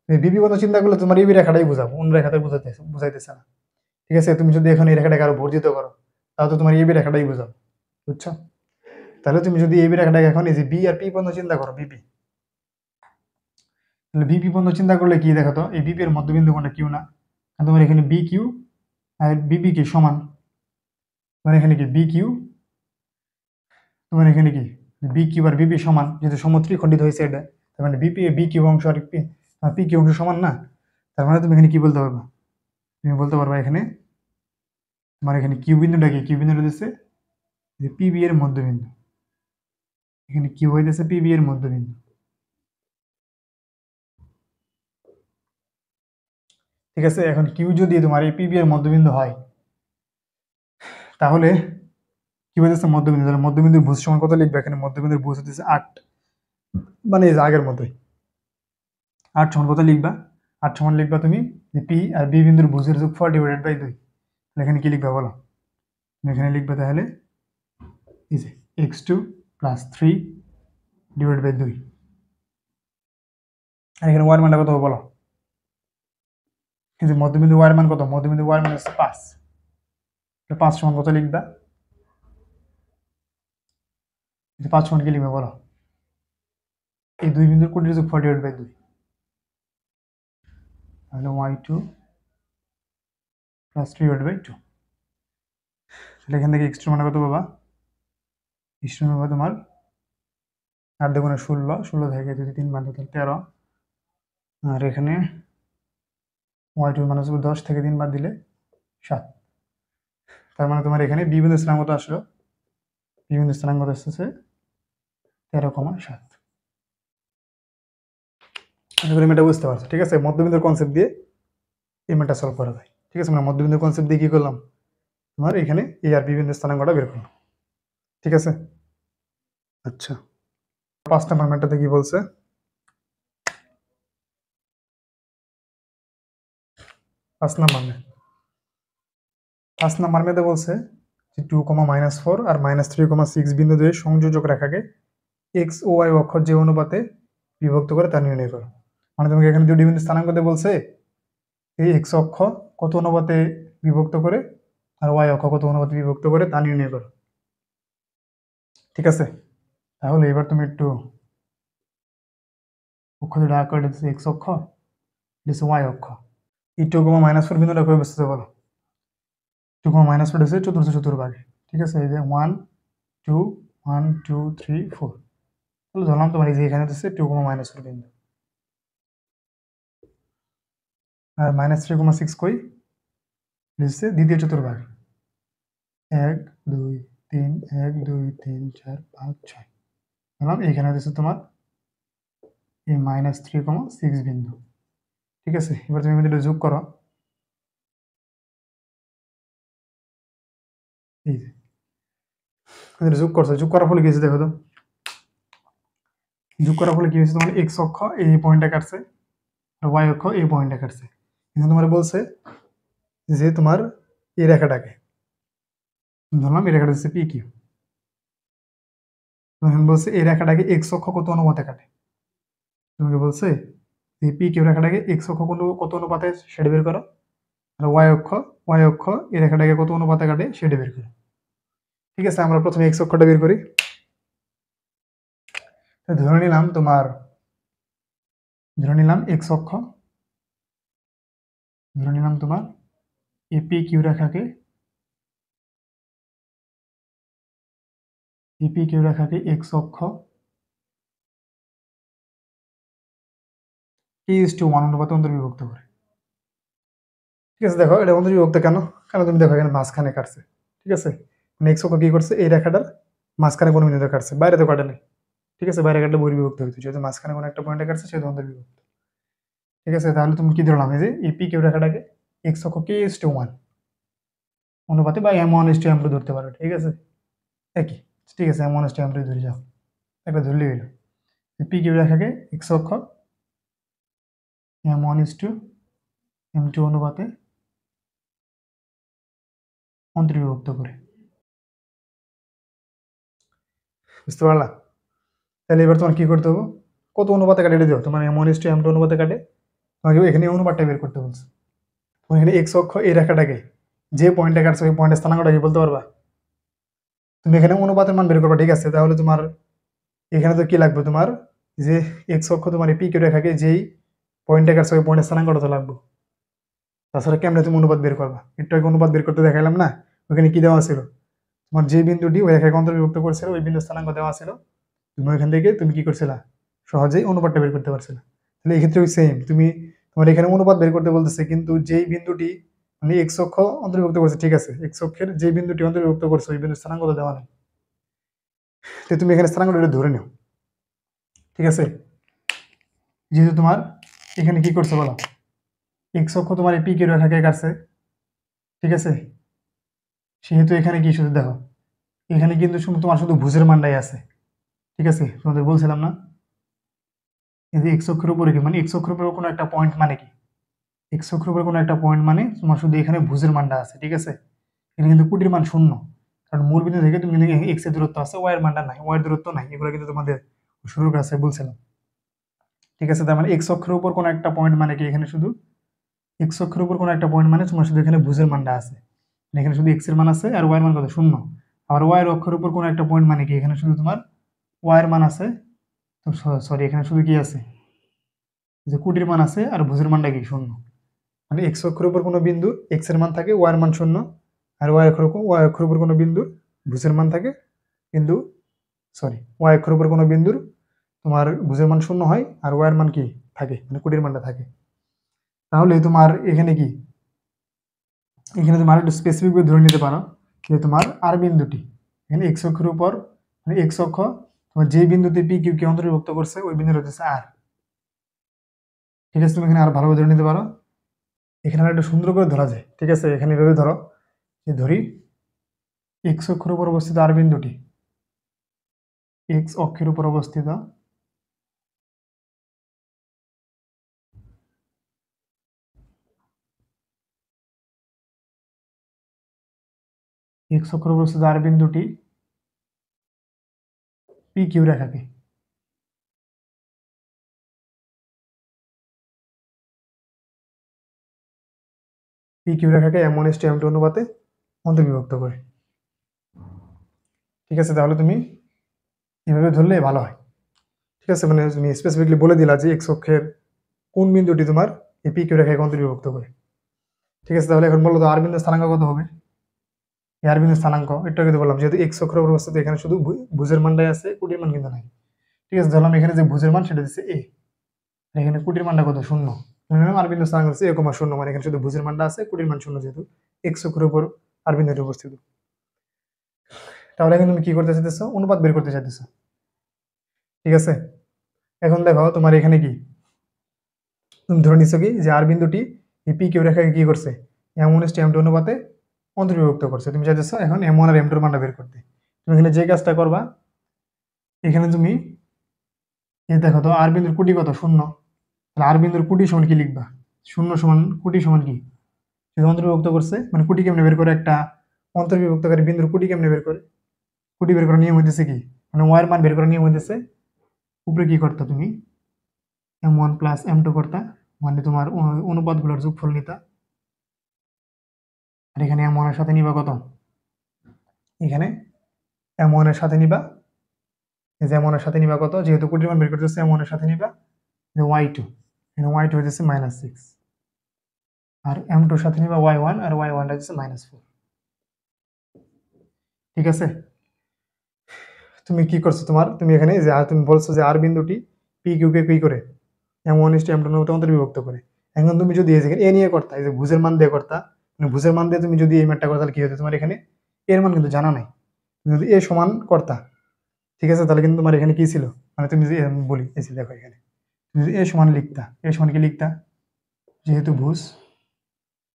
তুমি বিপি পর্যন্ত চিন্তা করলে তোমার এই বি রেখাটাই বুঝাবো, অন্য রেখাটাই বুঝাইতেছে না, ঠিক আছে? তুমি যদি এখন এই রেখাটাকে আরো বর্ধিত করো, তাহলে তো তোমার এই বি রেখাটাই বুঝাবো, বুঝছো? তাহলে তুমি যদি এই বি রেখাটাকে এখন এই যে বি আর পি পর্যন্ত চিন্তা করো, বিপি, তাহলে বিপি পর্যন্ত চিন্তা করলে কি দেখো তো, এই বিপি এর মধ্যবিন্দু কোনটা কিউ না, আর তোমার এখানে বি কিউ আর বিপি কি সমান, মানে এখানে কি বি কিউ, তোমার এখানে কি বি কিউ আর বিপি সমান, যেহেতু সমত্রিখণ্ডিত হয়েছে এটা, তার মানে বিপি বি কিউ অংশ আর পি কিউ অংশ সমান না। তার মানে তুমি এখানে কি বলতে পারবা, তুমি বলতে পারবা এখানে তোমার এখানে কিউ বিন্দুটা কি, কিউ বিন্দুটা দিচ্ছে যে পিবি এর মধ্যবিন্দু, এখানে কিউ হইতেছে পিবি এর মধ্যবিন্দু। ঠিক আছে, এখন কিউ যদি তোমার এই পিবি এর মধ্যবিন্দু হয় তাহলে কি হচ্ছে মধ্যবিন্দু, তাহলে মধ্যবিন্দুর ভুজ সমান কত লিখবে? এখানে মধ্যবিন্দুর ভুজ হচ্ছে 8, মানে এই যে আগের মতোই 8 সমান কত লিখবা? 8 সমান লিখবা তুমি পি আর বি বিন্দুর ভুজের যোগফল ডিভাইডেড বাই 2। এখানে কি লিখবা বলো? এখানে লিখবে তাহলে এই যে x2 প্লাস 3 ডিভাইড বাই 2। আর এখানে ওয়ার মানটা কত হবে বলো? এই যে মধ্যবিন্দু ওয়ার মান কত? মধ্যবিন্দু ওয়ার মান হচ্ছে 5। 5 সমান কত লিখবা? 5 সমান কি লিখবে বলো? এই দুই বিন্দুর কোণের যোগফল ডিভাইড বাই 2, তাহলে y2 প্লাস 3 ডিভাইড বাই 2। তাহলে এখান থেকে x2 মানে কত পাবা? x2 পাবা তোমার 8 দুগুণে 16, 16 থেকে যদি 3 বাদ দাও তাহলে 13, আর এখানে y2 মানে হচ্ছে 10 থেকে 3 বাদ দিলে 7। তার মানে তোমার এখানে বি বিন্দুর স্থানাঙ্ক কত আসলো? বি বিন্দুর স্থানাঙ্ক কত আসছে? 13,7। আশা করি এটা বুঝতে পারছো। ঠিক আছে, মধ্যবিন্দুর কনসেপ্ট দিয়ে এই ম্যাথটা সলভ করা যায়। ঠিক আছে, আমরা মধ্যবিন্দুর কনসেপ্ট দিয়ে কি করলাম? তোমার এখানে এ আর বি বিন্দুর স্থানাঙ্কটা বের করলাম। ঠিক আছে, আচ্ছা 5 নাম্বার ম্যাথটাতে কি বলছে? 5 নাম্বার ম্যাথ, 5 নাম্বার ম্যাথে বলছে যে 2,-4 আর -3,6 বিন্দু দিয়ে সংযোজক রেখাকে এক্স ও ওয়াই অক্ষ যে অনুপাতে বিভক্ত করে তা নির্ণয় করো। মানে তোমাকে এখানে দুটি বিন্দু স্থানাঙ্ক দিয়ে বলছে এই এক্স অক্ষ কত অনুপাতে বিভক্ত করে আর ওয়াই অক্ষ কত অনুপাতে বিভক্ত করে তা নির্ণয় করো। ঠিক আছে, তাহলে এবার তুমি একটু অক্ষ দুটো আঁকো। এটা হচ্ছে এক্স অক্ষ, এটা হচ্ছে ওয়াই অক্ষ। এই 2,-4 বিন্দুটা কবে বসতে বলো? 2,-4 হচ্ছে চতুর্থ চতুর্ভাগে। ঠিক আছে, এই যে 1 2 1 2 3 4, তাহলে ধরলাম তোমার এই যে এখানে হচ্ছে 2,-4 বিন্দু, আর -3,6 কই? হচ্ছে দ্বিতীয় চতুর্ভাগ। 1 2 3 1 2 3 4 5 6, ধরলাম এখানে হচ্ছে তোমার এই -3,6 বিন্দু। ঠিক আছে, এবার তুমি এটা যোগ করো। এই যে এটা যোগ করছো, যোগ করার ফলে কি হয়েছে দেখো তো? যোগ করার ফলে কি হয়েছে? তোমার এক্স অক্ষ এই পয়েন্টটা কাটছে আর ওয়াই অক্ষ এই পয়েন্টটা কাটছে। এখানে তোমার বলছে যে তোমার এই রেখাটাকে ধরলাম, এই রেখাটা হচ্ছে পি কিউ। এখন বলছে এই রেখাটাকে এক্স অক্ষ কত অনুপাতে কাটে? তোমাকে বলছে এই পি কিউ রেখাটাকে এক্স অক্ষ কত অনুপাতে সেটা বের করো, আর ওয়াই অক্ষ এই রেখাটাকে কত অনুপাতে কাটে সেটা বের করো। ঠিক আছে, আমরা প্রথমে এক্স অক্ষটা বের করি। ধরে নিলাম তোমার, ধরে নিলাম এক্স অক্ষ, ধরে নিলাম তোমার এই পি কিউ রেখাকে, এই পি কিউ রেখাকে এক্স অক্ষ k:1 অনুপাতে অন্তর্বিভক্ত করে। ঠিক আছে, দেখো এটা অন্তর্বিভক্ত কেন? কারণ তুমি দেখো এখানে মাঝখানে কাটছে। ঠিক আছে, মানে এক্স অক্ষ কি করছে? এই রেখাটার মাঝখানে কোনো বিন্দুতে কাটছে, বাইরে তো কাটে নেই। ঠিক আছে, বাইরে কাটলে বহির্বিভক্ত হইতো, যেহেতু মাঝখানে কোনো একটা পয়েন্টে কাটছে সেহেতু অন্তর্বিভক্ত। ঠিক আছে, তাহলে তুমি কি ধরলাম? এই যে এই পি কিউ রেখাটাকে এক্স অক্ষ k:1 অনুপাতে বা m1:m2 ধরতে পারো। ঠিক আছে, একই। ঠিক আছে, m1:m2 ধরে যাও, একটা ধরলেই হইলো। পি কিউ রেখাকে এক্স অক্ষ m1:m2 অনুপাতে অন্তর্বিভক্ত করে। বুঝতে পারলা? তাহলে এবার তোমার কি করতে হবে? কত অনুপাতে কাটে এটা দিও, তোমার m1:m2 অনুপাতে কাটে, তোমাকে এখানে অনুপাতটা বের করতে বলছে। তোমার এখানে এক্স অক্ষ এই রেখাটাকে যে পয়েন্টে কাটছে ওই পয়েন্টের স্থানাঙ্কটা কি বলতে পারবা? তুমি এখানে অনুপাতের মান বের করবা। ঠিক আছে, তাহলে তোমার এখানে তো কি লাগবে? তোমার যে এক্স অক্ষ তোমার এই পি কিউ রেখাকে যেই পয়েন্টে কাটছে ওই পয়েন্টের স্থানাঙ্কটা তো লাগবে। তাছাড়া কেমনে তুমি অনুপাত বের করবা? একটু আগে অনুপাত বের করতে দেখাইলাম না? ওখানে কি দেওয়া ছিল? তোমার যে বিন্দুটি ওই রেখাকে অন্তর্ভুক্ত করছিল ওই বিন্দুর স্থানাঙ্ক দেওয়া ছিল, তুমি ওইখান থেকে তুমি কি করছিলা? সহজেই অনুপাতটা বের করতে পারছিলা। তাহলে এক্ষেত্রে ওই সেম, তুমি তোমার এখানে অনুপাত বের করতে বলতেছে, কিন্তু যেই বিন্দুটি মানে এক্স অক্ষ অন্তর্ভুক্ত করছে, ঠিক আছে, এক্স অক্ষের যে বিন্দুটি অন্তর্ভুক্ত করছে ওই বিন্দুর স্থানাঙ্ক তো দেওয়া নেই, তো তুমি এখানে স্থানাঙ্কটা ধরে নিও। ঠিক আছে, যেহেতু তোমার এখানে কি করছে বলো? এক্স অক্ষ তোমার এই পি কিউ রেখাকে কাটছে, ঠিক আছে। সেহেতু এখানে কি শুধু দেখো, এখানে কিন্তু তোমার শুধু ভুজের মানটাই আছে, ঠিক আছে। তোমাদের বলছিলাম না, এই যে এক্স অক্ষের উপরে কি মানে এক্স অক্ষের উপরে কোনো একটা পয়েন্ট মানে কি, এক্স অক্ষের উপরে কোনো একটা পয়েন্ট মানে তোমার শুধু এখানে ভুজের মানটা আছে, ঠিক আছে। এখানে কিন্তু কুটির মান শূন্য, কারণ মূল বিন্দু থেকে তুমি কিন্তু এক্স এর দূরত্ব আছে, ওয়াই এর মানটা নাই, ওয়াই এর দূরত্ব নাই, এগুলো কিন্তু তোমাদের শুরুর কাছে বলছিলাম, ঠিক আছে। তার মানে এক্স অক্ষের উপর কোনো একটা পয়েন্ট মানে কি, এখানে শুধু এক্স অক্ষের উপর কোনো একটা পয়েন্ট মানে তোমার শুধু এখানে ভুজের মানটা আছে, এখানে শুধু এক্স এর মান আছে আর ওয়াই এর মান কত, শূন্য। আবার ওয়াই এর অক্ষের উপর কোনো একটা পয়েন্ট মানে কি, এখানে শুধু তোমার ওয়াই এর মান আছে, তো সরি এখানে শুধু কি আছে, যে কুটির মান আছে আর ভুজের মানটা কি, শূন্য। মানে এক্স অক্ষের উপর কোনো বিন্দু এক্স এর মান থাকে, ওয়াই এর মান শূন্য, আর ওয়াই অক্ষের উপর কোনো বিন্দু ভুজের মান থাকে, কিন্তু ওয়াই অক্ষের উপর কোনো বিন্দুর তোমার ভুজের মান শূন্য হয় আর ওয়াই এর মান কি থাকে, মানে কুটির মানটা থাকে। তাহলে তোমার এখানে কি, এখানে তোমার একটু স্পেসিফিক ভাবে ধরে নিতে পারো যে তোমার আর বিন্দুটি এখানে এক্স অক্ষের উপর, মানে এক্স অক্ষ তোমার যে বিন্দুতে পি কিউ কে অন্তর্ভুক্ত করছে ওই বিন্দুর হচ্ছে আর, ঠিক আছে। তুমি এখানে আর ভালোভাবে ধরে নিতে পারো, এখানে আর একটু সুন্দর করে ধরা যায়, ঠিক আছে। এখানে এভাবে ধরো, যে ধরি এক্স অক্ষের উপর অবস্থিত আর বিন্দুটি, এক্স অক্ষের উপর অবস্থিত এক্স অক্ষের উপর অবস্থিত আর বিন্দুটি পি কিউ রেখাকে, পি কিউ রেখাকে M1:M2 অনুপাতে অন্তর্বিভক্ত করে, ঠিক আছে। তাহলে তুমি এভাবে ধরলে ভালো হয়, ঠিক আছে। মানে তুমি স্পেসিফিকলি বলে দিলা যে এক্স অক্ষের কোন বিন্দুটি তোমার এই পি কিউ রেখাকে অন্তর্বিভক্ত করে, ঠিক আছে। তাহলে এখন বলো তো আর বিন্দুর স্থানাঙ্ক কত হবে, এই আর বিন্দুর স্থানাঙ্ক একটু আগে তো বললাম, যেহেতু এক্স অক্ষের উপর অবস্থিত এখানে শুধু ভুজের মানটাই আছে, কুটির মান কিন্তু নাই, ঠিক আছে। ধরলাম এখানে যে ভুজের মান সেটা দিচ্ছে এ, আর এখানে কুটির মানটা কত, শূন্য। ধরে নিলাম আর বিন্দুর স্থানাঙ্ক হচ্ছে এ,শূন্য, মানে এখানে শুধু ভুজের মানটা আছে, কুটির মান শূন্য, যেহেতু এক্স অক্ষের উপর আর বিন্দুটি উপস্থিত। তাহলে এখন তুমি কি করতে চাইতেছো, অনুপাত বের করতে চাইতেছো, ঠিক আছে। এখন দেখো তোমার এখানে কি, তুমি ধরে নিচ্ছ কি যে আর বিন্দুটি এই পি কিউ রেখাকে কি করছে, M1:M2 অনুপাতে অন্তর্বিভক্ত করছে। তুমি চাইতেছো এখন M1 আর M2 এর মানটা বের করতে। তুমি এখানে যে কাজটা করবা, এখানে তুমি এই দেখো তো আর বিন্দুর কুটি কত, শূন্য। তাহলে আর বিন্দুর কুটি সমান কি লিখবা, শূন্য সমান কুটি সমান কি, সেটা অন্তর্বিভক্ত করছে, মানে কুটি কেমনে বের করে, একটা অন্তর্বিভক্তকারী বিন্দুর কুটি কেমনে বের করে, কুটি বের করার নিয়ম হইতেছে কি, মানে ওয়াই এর মান বের করার নিয়ম হইতেছে উপরে কি করতা তুমি M1+M2 করতা, মানে তোমার অনুপাতগুলোর যোগফল নিতা, আর এখানে M1 এর সাথে নিবা কত, এখানে M1 এর সাথে নিবা, এই যে M1 এর সাথে নিবা কত, যেহেতু কুটির মান বের করতেছে M1 এর সাথে নিবা যে Y2, এখানে Y2 হইতেছে -6, আর M2 এর সাথে নিবা Y1, আর Y1 টা হচ্ছে -4, ঠিক আছে। তুমি কি করছো, তুমি এখানে যে আর তুমি বলছো যে আর বিন্দুটি পি কিউ কে কি করে M1:M2 এর মতো অন্তর্বিভক্ত করে। এখন তুমি যদি এই যে এ নিয়ে করতা, এই যে ভুজের মান দিয়ে করতা, মানে ভুজের মান দিয়ে তুমি যদি এই ম্যাথটা করতা তাহলে কি হতো, তোমার এখানে এর মান কিন্তু জানা নাই, তুমি যদি এ সমান করতা, ঠিক আছে, তাহলে কিন্তু তোমার এখানে কি ছিল, মানে তুমি যদি আমি বলি এই যে দেখো এখানে তুমি যদি এ সমান লিখতা, এ সমান কি লিখতা, যেহেতু ভুজ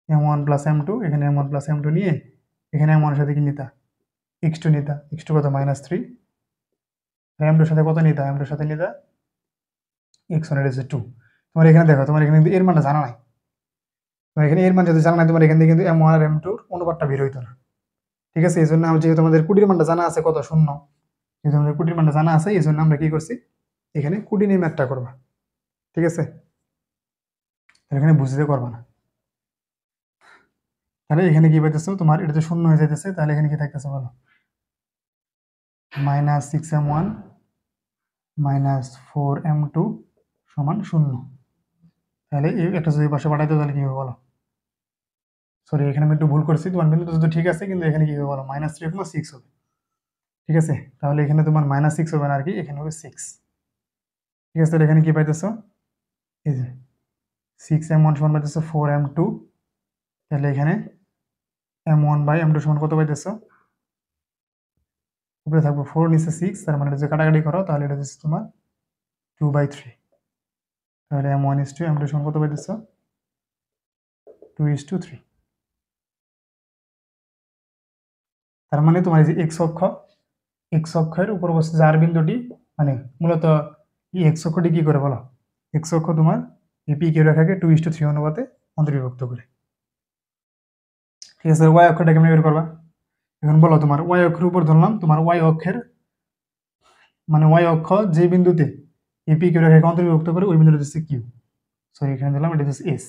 M1+M2, এখানে M1+M2 নিয়ে এখানে M1 এর সাথে কি নিতা, x2 নিতা, x2 কত, -3, M2 এর সাথে কত নিতা, M2 এর সাথে নিতা x1 এর হচ্ছে 2। তোমার এখানে দেখো, তোমার এখানে কিন্তু এর মানটা জানা নাই, তোমার এখানে এর মান যদি জানা নাই, তোমার এখান থেকে কিন্তু M1 আর M2 এর অনুপাতটা বের হইতো না, ঠিক আছে। এই জন্য যেহেতু আমাদের কুটির মানটা জানা আছে কত, শূন্য, যেহেতু আমাদের কুটির মানটা জানা আছে, এই জন্য আমরা কি করছি, এখানে কুটি নিয়ে ম্যাথটা করবা, ঠিক আছে। এখানে বুঝতে করবা না, তাহলে এখানে কি পাইতেছো, তোমার এটা তো শূন্য হয়ে যাইতেছে, তাহলে এখানে কি থাকতেছে বলো, -6M1 -4M2 সমান 0। তাহলে এই একটা যদি পাশে পাঠাইতো তাহলে কি হবে বলো, সরি এখানে আমি একটু ভুল করছি, তোমার বিন্দু তো ঠিক আছে, কিন্তু এখানে কি হবে বলো, -3.6 হবে, ঠিক আছে। তাহলে এখানে তোমার -6 হবে না আর কি, এখানে হবে 6, ঠিক আছে। তাহলে এখানে কি পাইতেছো, এই যে 6M1 সমান পাইতেছো 4M2, তাহলে এখানে M1/M2 সমান কত পাইতেছো, উপরে থাকবে 4, নিচে 6, তার মানে যদি কাটাকাটি করো তাহলে এটা হচ্ছে তোমার 2/3, তাহলে M1:M2 সমান কত পাইতেছো 2:3। তার মানে তোমার এই যে এক্স অক্ষের উপর অবস্থিত আর বিন্দুটি মানে মূলত এই এক্স অক্ষটি কি করে বলো, এক্স অক্ষ তোমার এই পি কিউ রেখাকে 2:3 অনুপাতে অন্তর্বিভক্ত করে। ঠিক আছে, ওয়াই অক্ষটা কেমন বের করবা? এখন বলো তোমার ওয়াই অক্ষের উপর ধরলাম তোমার ওয়াই অক্ষের মানে ওয়াই অক্ষ যে বিন্দুতে এই পি কিউ রেখাকে অন্তর্বিভক্ত করে ওই বিন্দুটা হচ্ছে কিউ, সরি এখানে দিলাম এটা হচ্ছে এস।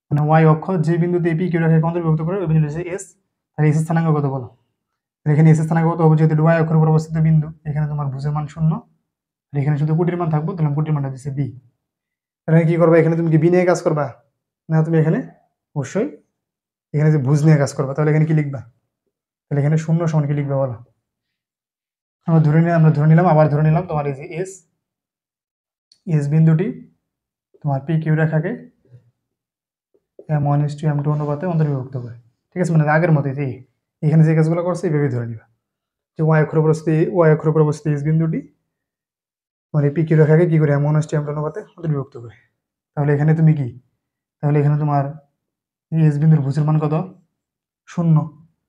মানে ওয়াই অক্ষ যে বিন্দুতে পি কিউ রেখাকে অন্তর্ভুক্ত করে ওই বিন্দুটা হচ্ছে এস। আর এস স্থানাঙ্ক কত বলো? এখানে এস স্থানাঙ্ক কত হবে? যেহেতু ওয়াই অক্ষের উপর অবস্থিত বিন্দু, এখানে তোমার ভুজের মান 0 আর এখানে শুধু কোটির মান থাকবো, তাহলে কোটির মানটা দিচ্ছে বি। এখানে কি করবা? এখানে তুমি কি বি নিয়ে কাজ করবা না? তুমি এখানে অবশ্যই এখানে যে ভুজ নিয়ে কাজ করবা। তাহলে এখানে কি লিখবা? তাহলে এখানে 0 সমান কি লিখবা বলো? আমরা ধরে নিলাম আবার ধরে নিলাম তোমার এই যে এস বিন্দুটি তোমার পি কিউ রেখাকে m1:m2 অনুপাতে অন্তর্বিভক্ত করে। ঠিক আছে, মানে আগের মতোই যে এখানে যে কাজগুলো করছে এইভাবে ধরে নিবা যে ওয়াই অক্ষের উপর অবস্থিত এস বিন্দুটি মানে পি কিউ রেখাকে কি করে m1:m2 অনুপাতে অন্তর্বিভক্ত করে। তাহলে এখানে তুমি কি, তাহলে এখানে তোমার এস বিন্দুর ভুজের মান কত? 0।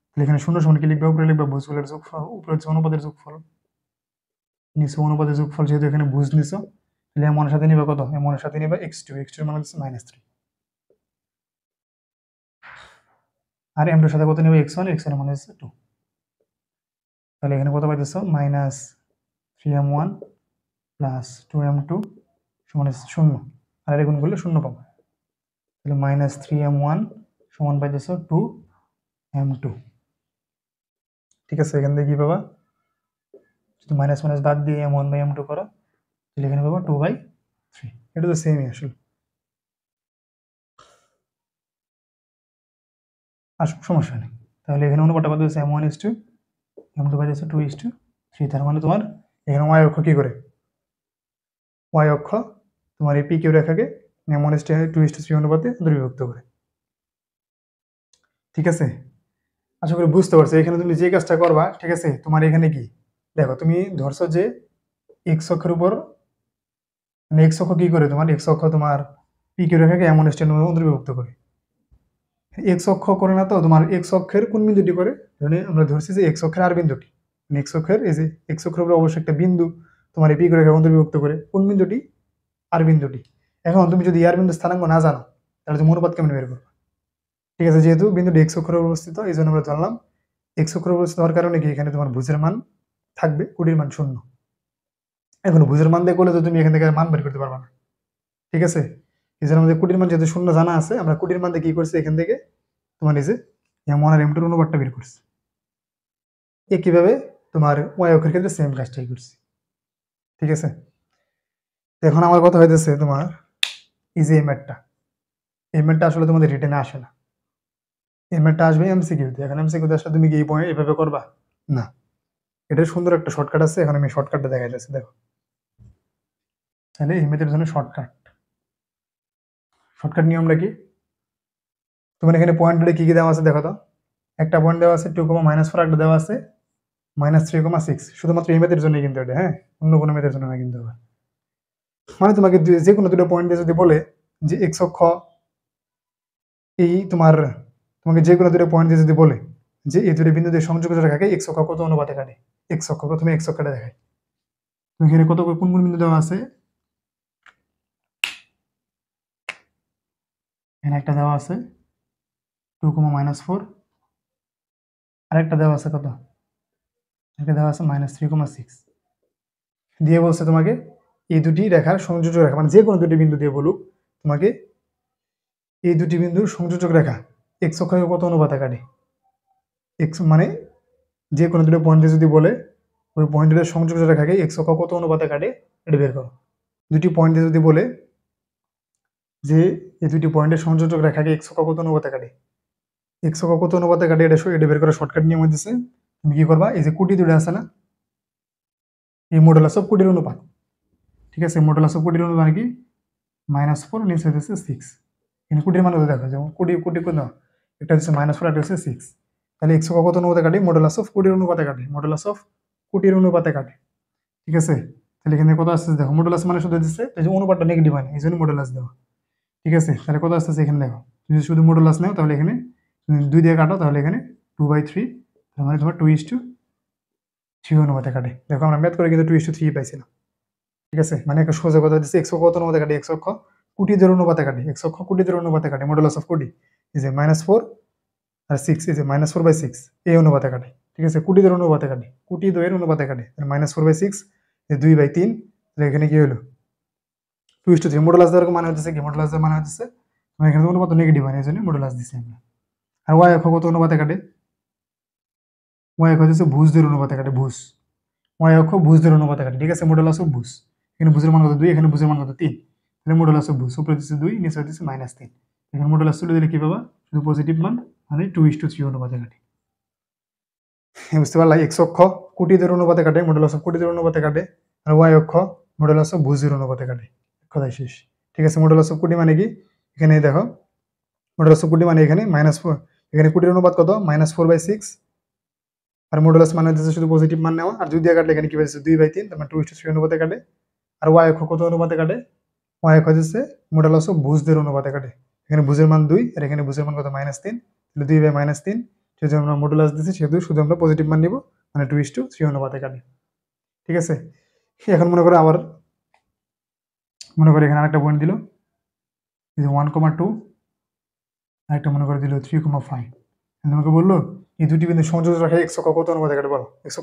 তাহলে এখানে 0 সমান কি লিখবা? উপরে লিখবা ভুজগুলোর যোগফল, উপরে হচ্ছে অনুপাতের যোগফল, নিচে অনুপাতের যোগফল। যেহেতু এখানে ভুজ নিছো তাহলে m1 এর সাথে নিবা কত? m1 এর সাথে নিবা x2 এর মান হচ্ছে -3 আর m2 এর সাথে কত নিবা? x1 এর মান হচ্ছে 2। তাহলে এখানে কত পাইতেছো? -3m1 +2m2 সমান 0 আর এর গুণ করলে 0 পাবো। তাহলে -3m1 সমান পাইতেছো 2m2। ঠিক আছে, এখান থেকে কি পাবা? যদি মাইনাস মাইনাস বাদ দিয়ে m1/m2 করো তাহলে এখানে পাবা 2/3। এটা তো সেমই আসলে, সমস্যা নেই। তাহলে এখানে অনুপাতটা কত হচ্ছে? m1:m2 পাইতেছো 2:3। তার মানে তোমার এখানে ওয়াই অক্ষ কি করে? ওয়াই অক্ষ তোমার এই পি কিউ রেখাকে m1:2:3 অনুপাতে দুর্বিভক্ত করে। ঠিক আছে, আশা করি বুঝতে পারছো। এখানে তুমি যে কাজটা করবা, ঠিক আছে, তোমার এখানে কি দেখো, তুমি ধরছো যে এক্স অক্ষের উপর মানে এক্স অক্ষ কি করে? তোমার এক্স অক্ষ তোমার পি কিউ রেখাকে m1:m2 অন্তর্ভুক্ত করে। এক্স অক্ষ করে না তো, তোমার এক্স অক্ষের কোন বিন্দুটি করে? মানে আমরা ধরছি যে এক্স অক্ষের আর বিন্দুটি, মানে এক্স অক্ষের এই যে এক্স অক্ষের উপর অবশ্যই একটা বিন্দু তোমার এই পি কিউ রেখাকে অন্তর্ভুক্ত করে। কোন বিন্দুটি? আর বিন্দুটি। এখন তুমি যদি আর বিন্দু স্থানাঙ্ক না জানো তাহলে তুমি অনুপাত কেমন বের করবে? ঠিক আছে, যেহেতু বিন্দুটি এক্স অক্ষের উপর অবস্থিত এই জন্য আমরা জানলাম এক্স অক্ষের অবস্থিত হওয়ার কারণে কি এখানে তোমার ভুজের মান থাকবে, কোটির মান 0। এখন ভুজের মান দিয়ে করলে তো তুমি এখান থেকে মান বের করতে পারবে না। ঠিক আছে, এই জন্য আমাদের কোটির মান যেহেতু 0 জানা আছে, আমরা কোটির মান দিয়ে কি করছি? এখান থেকে তোমার এই যে m1 আর m2 এর অনুপাতটা বের করছি। একইভাবে তোমার ওয়াই অক্ষের ক্ষেত্রে সেম কাজটাই করছি। ঠিক আছে, এখন আমার কথা হইতেছে তোমার এই যে এই ম্যাথটা আসলে তোমাদের রিটেনে আসে না, এই ম্যাথটা আসবে এমসিকিউতে। এখন এমসিকিউতে আসলে তুমি কি এই পয়েন্ট এভাবে করবা না, এটার সুন্দর একটা শর্টকাট আছে। এখন আমি শর্টকাটটা দেখাই যাচ্ছি, দেখো। তাহলে এই ম্যাথের জন্য শর্টকাট নিয়মটা কি? তোমার এখানে পয়েন্টে কি কি দেওয়া আছে দেখো তো। একটা পয়েন্ট দেওয়া আছে 2,-4, একটা দেওয়া আছে -3,6। শুধুমাত্র এই ম্যাথের জন্য কিন্তু এটা, হ্যাঁ, অন্য কোনো ম্যাথের জন্য না কিন্তু। মানে তোমাকে যে কোনো দুটো পয়েন্টে যদি বলে যে এক্স অক্ষ এই তোমাকে যে কোনো দুটো পয়েন্টে যদি বলে যে এই দুটো বিন্দুতে সংযুক্ত রেখাকে এক্স অক্ষ কত অনুপাতে কাটে, এক্স অক্ষ, প্রথমে এক্স অক্ষটা দেখায়। তুমি এখানে কোন কোন বিন্দু দেওয়া আছে? এখানে একটা দেওয়া আছে 2,-4, আরেকটা দেওয়া আছে কত? একটা দেওয়া আছে -3,6 দিয়ে বলছে তোমাকে এই দুটি রেখার সংযোজক রেখা, মানে যে কোনো দুটি বিন্দু দিয়ে বলুক তোমাকে এই দুটি বিন্দুর সংযোজক রেখা এক্স অক্ষকে কত অনুপাতে কাটে। এক্স মানে যে কোনো দুটো পয়েন্টে যদি বলে ওই পয়েন্টের সংযোজক রেখাকে এক্স অক্ষ কত অনুপাতে কাটে এটা বের করো। দুটি পয়েন্টে যদি বলে যে এই দুটি পয়েন্টের সংযোজক রেখাকে এক্স অক্ষ কত অনুপাতে কাটে, এক্স অক্ষ কত অনুপাতে কাটে এটা বের করার শর্টকাট নিয়ম হইতেছে তুমি কি করবা? এই যে কোটি দুটো আছে না, এই মডুলাস অফ কোটির অনুপাত। ঠিক আছে, মডুলাস অফ কোটির অনুপাত কি? -4, নিচে হচ্ছে 6। এখানে কোটির মান দেখো, যেমন কোটি কোন একটা হচ্ছে -4, একটা হচ্ছে 6। তাহলে এক্স অক্ষ কত অনুপাতে কাটে? মডুলাস অফ কোটির অনুপাতে কাটে, মডুলাস অফ কোটির অনুপাতে কাটে। ঠিক আছে, তাহলে এখানে কত আসছে দেখো, মডুলাস মানে শুধু দিচ্ছে এই যে অনুপাতটা নেগেটিভ হয় না, এই জন্য মডুলাস দেওয়া। ঠিক আছে, তাহলে কত আসতেছে এখানে দেখো, যদি শুধু মডুলাস নাও তাহলে এখানে 2 দিয়ে কাটো, তাহলে এখানে 2/3, তার মানে তোমার 2:3 অনুপাতে কাটে। দেখো আমরা ম্যাথ করে কিন্তু 2:3 পাইছিলাম। ঠিক আছে, মানে একটা সোজা কথা দিচ্ছে, এক্স অক্ষ কত অনুপাতে কাটে, এক্স অক্ষ কোটিদের অনুপাতে কাটে, এক্স অক্ষ কোটিদের অনুপাতে কাটে, মডুলাস অফ কোটি এই যে -4 আর 6, এই যে -4/6 এই অনুপাতে কাটে। ঠিক আছে, কোটিদের অনুপাতে কাটে, কোটি দ্বয়ের অনুপাতে কাটে, -4/6 এই 2/3, তাহলে এখানে কি হলো 2:3। মডুলাস দেওয়ার মানে হচ্ছে কি, মডুলাস দেওয়ার মানে হচ্ছে আমরা এখানে অনুপাত নেগেটিভ হয়, এই জন্য মডুলাস দিছি আমরা। আর ওয়াই অক্ষ কত অনুপাতে কাটে, ওয়াই অক্ষ হচ্ছে ভুজদের অনুপাতে কাটে, ভুজ ওয়াই অক্ষ ভুজদের অনুপাতে কাটে। ঠিক আছে, মডুলাস অফ ভুজ, এখানে ভুজের মান কত 2, এখানে ভুজের মান কত 3, তাহলে মডুলাস অফ ভুজ উপরে দিচ্ছে 2, নিচে দিচ্ছে -3, এখানে মডুলাস তুলে দিলে কি পাবা, শুধু পজিটিভ মান, মানে 2:3 অনুপাতে কাটে। বুঝতে পারলা, এক্স অক্ষ কোটিদের অনুপাতে কাটে, মডুলাস অফ কোটিদের অনুপাতে কাটে, আর ওয়াই অক্ষ মডুলাস অফ ভুজের অনুপাতে কাটে। কথাই শেষ। ঠিক আছে, মডুলাস অফ কোটি মানে কি, এখানে দেখো মডুলাস অফ কোটি মানে এখানে -4, এখানে কোটির অনুপাত কত -4/6, আর মডুলাস মানে হচ্ছে শুধু পজিটিভ মান নেওয়া, আর 2 দিয়ে কাটলে এখানে কি পাইছে 2/3, তার মানে 2:3 অনুপাতে কাটে। আর ওয়াই অক্ষ কত অনুপাতে কাটে, ওয়াই অক্ষ হচ্ছে মডুলাস অফ ভুজদের অনুপাতে কাটে, এখানে ভুজের মান 2 আর এখানে ভুজের মান কত -3, তাহলে 2/-3, যেহেতু আমরা মডুলাস দিচ্ছি সেহেতু শুধু আমরা পজিটিভ মান নিব, মানে 2:3 অনুপাতে কাটে। ঠিক আছে, এখন মনে করো আবার মনে করো এখানে আরেকটা পয়েন্ট দিল 1,2, আরেকটা মনে করে দিল 3,5, তোমাকে বললো এই দুটি বিন্দু সংযোগ রাখে এক্স অক্ষ কত অনুপাতে কাটে, বলো এক্স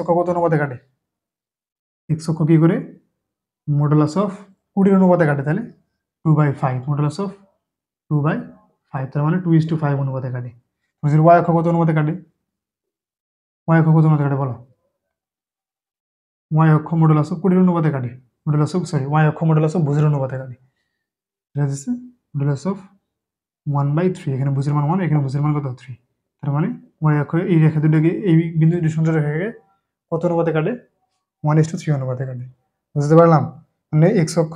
অক্ষ কত অনুপাতে কাটে, এক্স অক্ষ কি করে মডুলাস অফ কোটির অনুপাতে কাটে, তাহলে 2/5, মডুলাস অফ 2/5, তার মানে 2:5 অনুপাতে কাটে। ওয়াই অক্ষ কত অনুপাতে কাটে, ওয়াই অক্ষ কত অনুপাতে কাটে বলো, ওয়াই অক্ষ মডুলাস অফ কোটির অনুপাতে কাটে, ওয়াই অক্ষ মডুলাস অফ ভুজের অনুপাতে কাটে, এটা হচ্ছে মডুলাস অফ 1/3, এখানে ভুজের মান 1, এখানে ভুজের মান কত 3, তার মানে ওয়াই অক্ষ এই রেখা দুটোকে, এই বিন্দু দুটি সংযোগ রেখাকে কত অনুপাতে কাটে, 1:3 অনুপাতে কাটে। বুঝতে পারলাম, মানে এক্স অক্ষ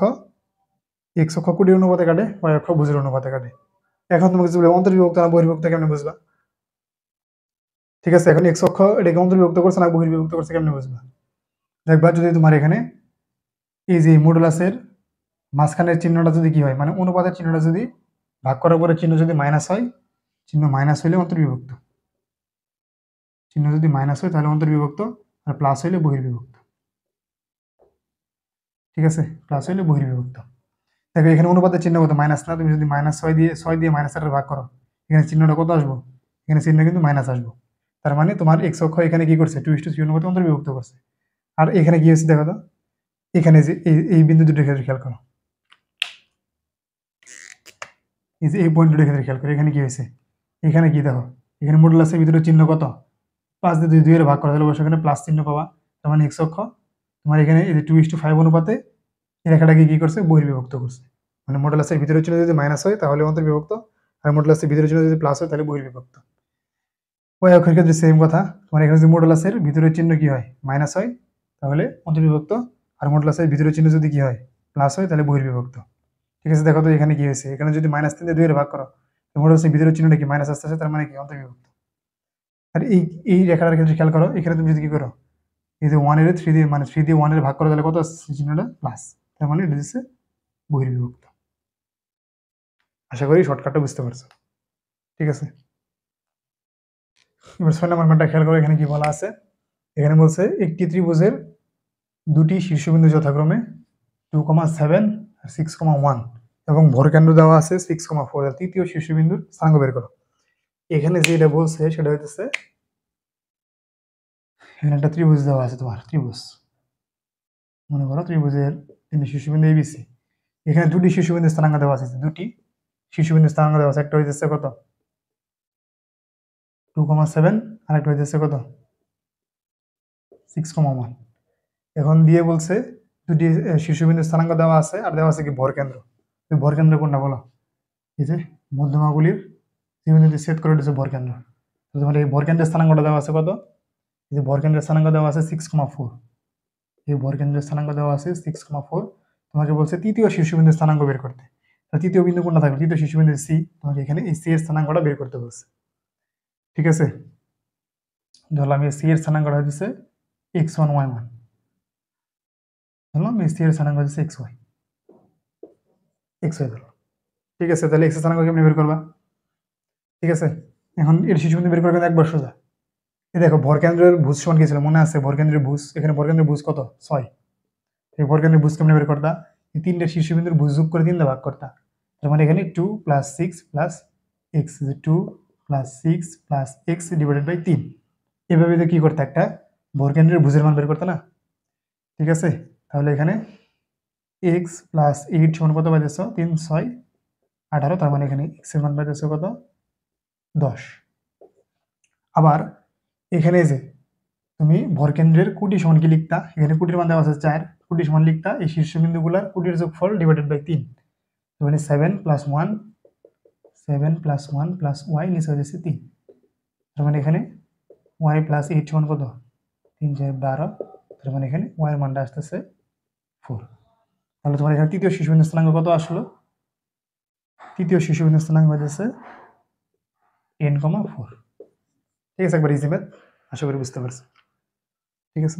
কোটির অনুপাতে কাটে, ওয়াই অক্ষ ভুজের অনুপাতে কাটে। এখন তোমাকে যদি বলে অন্তর্বিভক্ত না বহির্ভুক্ত কেমনে বুঝবা, ঠিক আছে, এখন এক্স অক্ষ এটাকে অন্তর্বিভক্ত করছে না বহির্ভুক্ত করছে কেমনে বুঝবা, দেখবা যদি তোমার এখানে এই যে মডুলাসের মাঝখানের চিহ্নটা যদি কি হয়, মানে অনুপাতের চিহ্নটা যদি ভাগ করার পরে চিহ্ন যদি মাইনাস হয়, চিহ্ন মাইনাস হইলে অন্তর্বিভক্ত, চিহ্ন যদি মাইনাস হয় তাহলে অন্তর্বিভক্ত, আর প্লাস হইলে বহির্বিভক্ত। ঠিক আছে, প্লাস হইলে বহির্বিভক্ত। দেখো এখানে অনুপাতের চিহ্ন কত মাইনাস না, তুমি যদি -6 দিয়ে -8 ভাগ করো, এখানে চিহ্নটা কত আসবো, এখানে চিহ্ন কিন্তু মাইনাস আসবো, তার মানে তোমার এক্স অক্ষ এখানে কি করছে 2:3 অনুপাতে অন্তর্বিভক্ত করছে। আর এখানে কি হয়েছে দেখো তো, এখানে যে এই বিন্দু দুটোর ক্ষেত্রে খেয়াল করো, এই যে এই পয়েন্ট দুটোর ক্ষেত্রে খেয়াল করো, এখানে কি হয়েছে, এখানে কি দেখো, এখানে মডুলাসের ভিতরে চিহ্ন কত 5 দিয়ে 2 এর ভাগ করা, তাহলে অবশ্যই এখানে প্লাস চিহ্ন পাবা, তার মানে এক্স অক্ষ তোমার এখানে এই যে 2:5 অনুপাতে এই রেখাটাকে কি করছে বহির্বিভক্ত করছে, মানে মডুলাসের ভিতরের চিহ্ন যদি মাইনাস হয় তাহলে অন্তর্বিভক্ত, আর মডুলাসের ভিতরের চিহ্ন যদি প্লাস হয় তাহলে বহির্বিভক্ত। ওই অক্ষের ক্ষেত্রে সেম কথা, তোমার এখানে যদি মডুলাসের ভিতরের চিহ্ন কি হয় মাইনাস হয় তাহলে অন্তর্বিভক্ত, আর মডুলাসের ভিতরের চিহ্ন যদি কি হয় প্লাস হয় তাহলে বহির্বিভক্ত। ঠিক আছে, দেখো তো এখানে কি হয়েছে, এখানে যদি -3 দিয়ে 2 এর ভাগ করো, মডুলাসের ভিতরের চিহ্নটা কি মাইনাস আসতেছে, তার মানে কি অন্তর্বিভক্ত। আর এই রেখাটার ক্ষেত্রে খেয়াল করো, এখানে তুমি যদি কি করো, এই যে 1 এর 3 দিয়ে, মানে 3 দিয়ে 1 এর ভাগ করো, তাহলে কত আসছে চিহ্নটা প্লাস, তার মানে এটা হচ্ছে বহির্বিভক্ত। আশা করি শর্টকাটটা বুঝতে পারছো। ঠিক আছে, এবার 6 নম্বর ম্যাথটা খেয়াল করো, এখানে কি বলা আছে, এখানে বলছে একটি ত্রিভুজের দুটি শীর্ষবিন্দু যথাক্রমে 2,7 আর 6,1 এবং ভরকেন্দ্র দেওয়া আছে 6,4, তৃতীয় শীর্ষবিন্দুর স্থানাঙ্ক বের করো। এখানে যেটা বলছে সেটা হইতেছে, এখানে একটা ত্রিভুজ দেওয়া আছে, তোমার ত্রিভুজ মনে করো, ত্রিভুজের তিনটি শীর্ষবিন্দু এবিসি, এখানে দুটি শীর্ষবিন্দুর স্থানাঙ্ক দেওয়া আছে, দুটি শীর্ষবিন্দুর স্থানাঙ্ক দেওয়া আছে, একটা হইতেছে কত 2,7, আর একটা হইতেছে কত 6,1। এখন দিয়ে বলছে দুটি শীর্ষবিন্দুর স্থানাঙ্ক দেওয়া আছে, আর দেওয়া আছে কি ভরকেন্দ্র, ভরকেন্দ্র কোনটা বলো, এই যে মধ্যমাগুলির ত্রিভুজটি ছেদ করে দিচ্ছে ভরকেন্দ্র, তোমার এই ভরকেন্দ্রের স্থানাঙ্কটা দেওয়া আছে কত, এই যে ভরকেন্দ্রের স্থানাঙ্ক দেওয়া আছে 6,4, এই ভরকেন্দ্রের স্থানাঙ্ক দেওয়া আছে 6,4, তোমাকে বলছে তৃতীয় শীর্ষবিন্দুর স্থানাঙ্ক বের করতে, তৃতীয় বিন্দু কোনটা থাকবে, তৃতীয় শীর্ষবিন্দু সি, তোমাকে এখানে এই সি এর স্থানাঙ্কটা বের করতে বলছে। ঠিক আছে, ধরলাম এই সি এর স্থানাঙ্কটা হচ্ছে x1 y1, ধরলাম এই সি এর স্থানাঙ্ক হচ্ছে xy, ধরলাম ঠিক আছে, তাহলে এক্স স্থানাঙ্ক কেমনে বের করবা? ঠিক আছে, এখন এর শিশুবিন্দু বের করবেন একবার সোজা। এই দেখো ভরকেন্দ্রের ভুজ সমান কি ছিল মনে আছে? ভরকেন্দ্রের ভুজ, এখানে ভরকেন্দ্রের ভুজ কত? 6। এই ভরকেন্দ্রের ভুজ কেমনে বের করতা? এই তিনটা শীর্ষবিন্দুর ভুজ যোগ করে 3 দিয়ে ভাগ করতা। তার মানে এখানে 2 + 6 + x, 2 + 6 + x ডিভাইডেড বাই 3। এভাবে তো কি করতে, একটা ভরকেন্দ্রের ভুজের মান বের করতে না? ঠিক আছে, তাহলে এখানে x + 8 সমান কত পাইতেছো? 3 6 18, তার মানে এখানে x এর মান পাইতেছো কত? 10। আবার এখানে যে তুমি ভরকেন্দ্রের কোটি সমান কি লিখতা? এখানে কোটির মান দেওয়া আছে 4, কোটি সমান লিখতা এই শীর্ষবিন্দুগুলোর কোটির যোগফল ডিভাইডেড বাই 3। মানে 7 + 1 + y নিচে হচ্ছে 3। তার মানে এখানে y + 8 সমান কত? 3 4 12। তার মানে এখানে y এর মানটা আসতেছে 4। তাহলে তোমার এখানে তৃতীয় শিশুবিন্দু স্থানাঙ্ক কত আসলো? তৃতীয় শিশুবিন্দু স্থানাঙ্ক হচ্ছে n, 4। ঠিক আছে, একবার ইজি ম্যাথ, আশা করি বুঝতে পারছো। ঠিক আছে।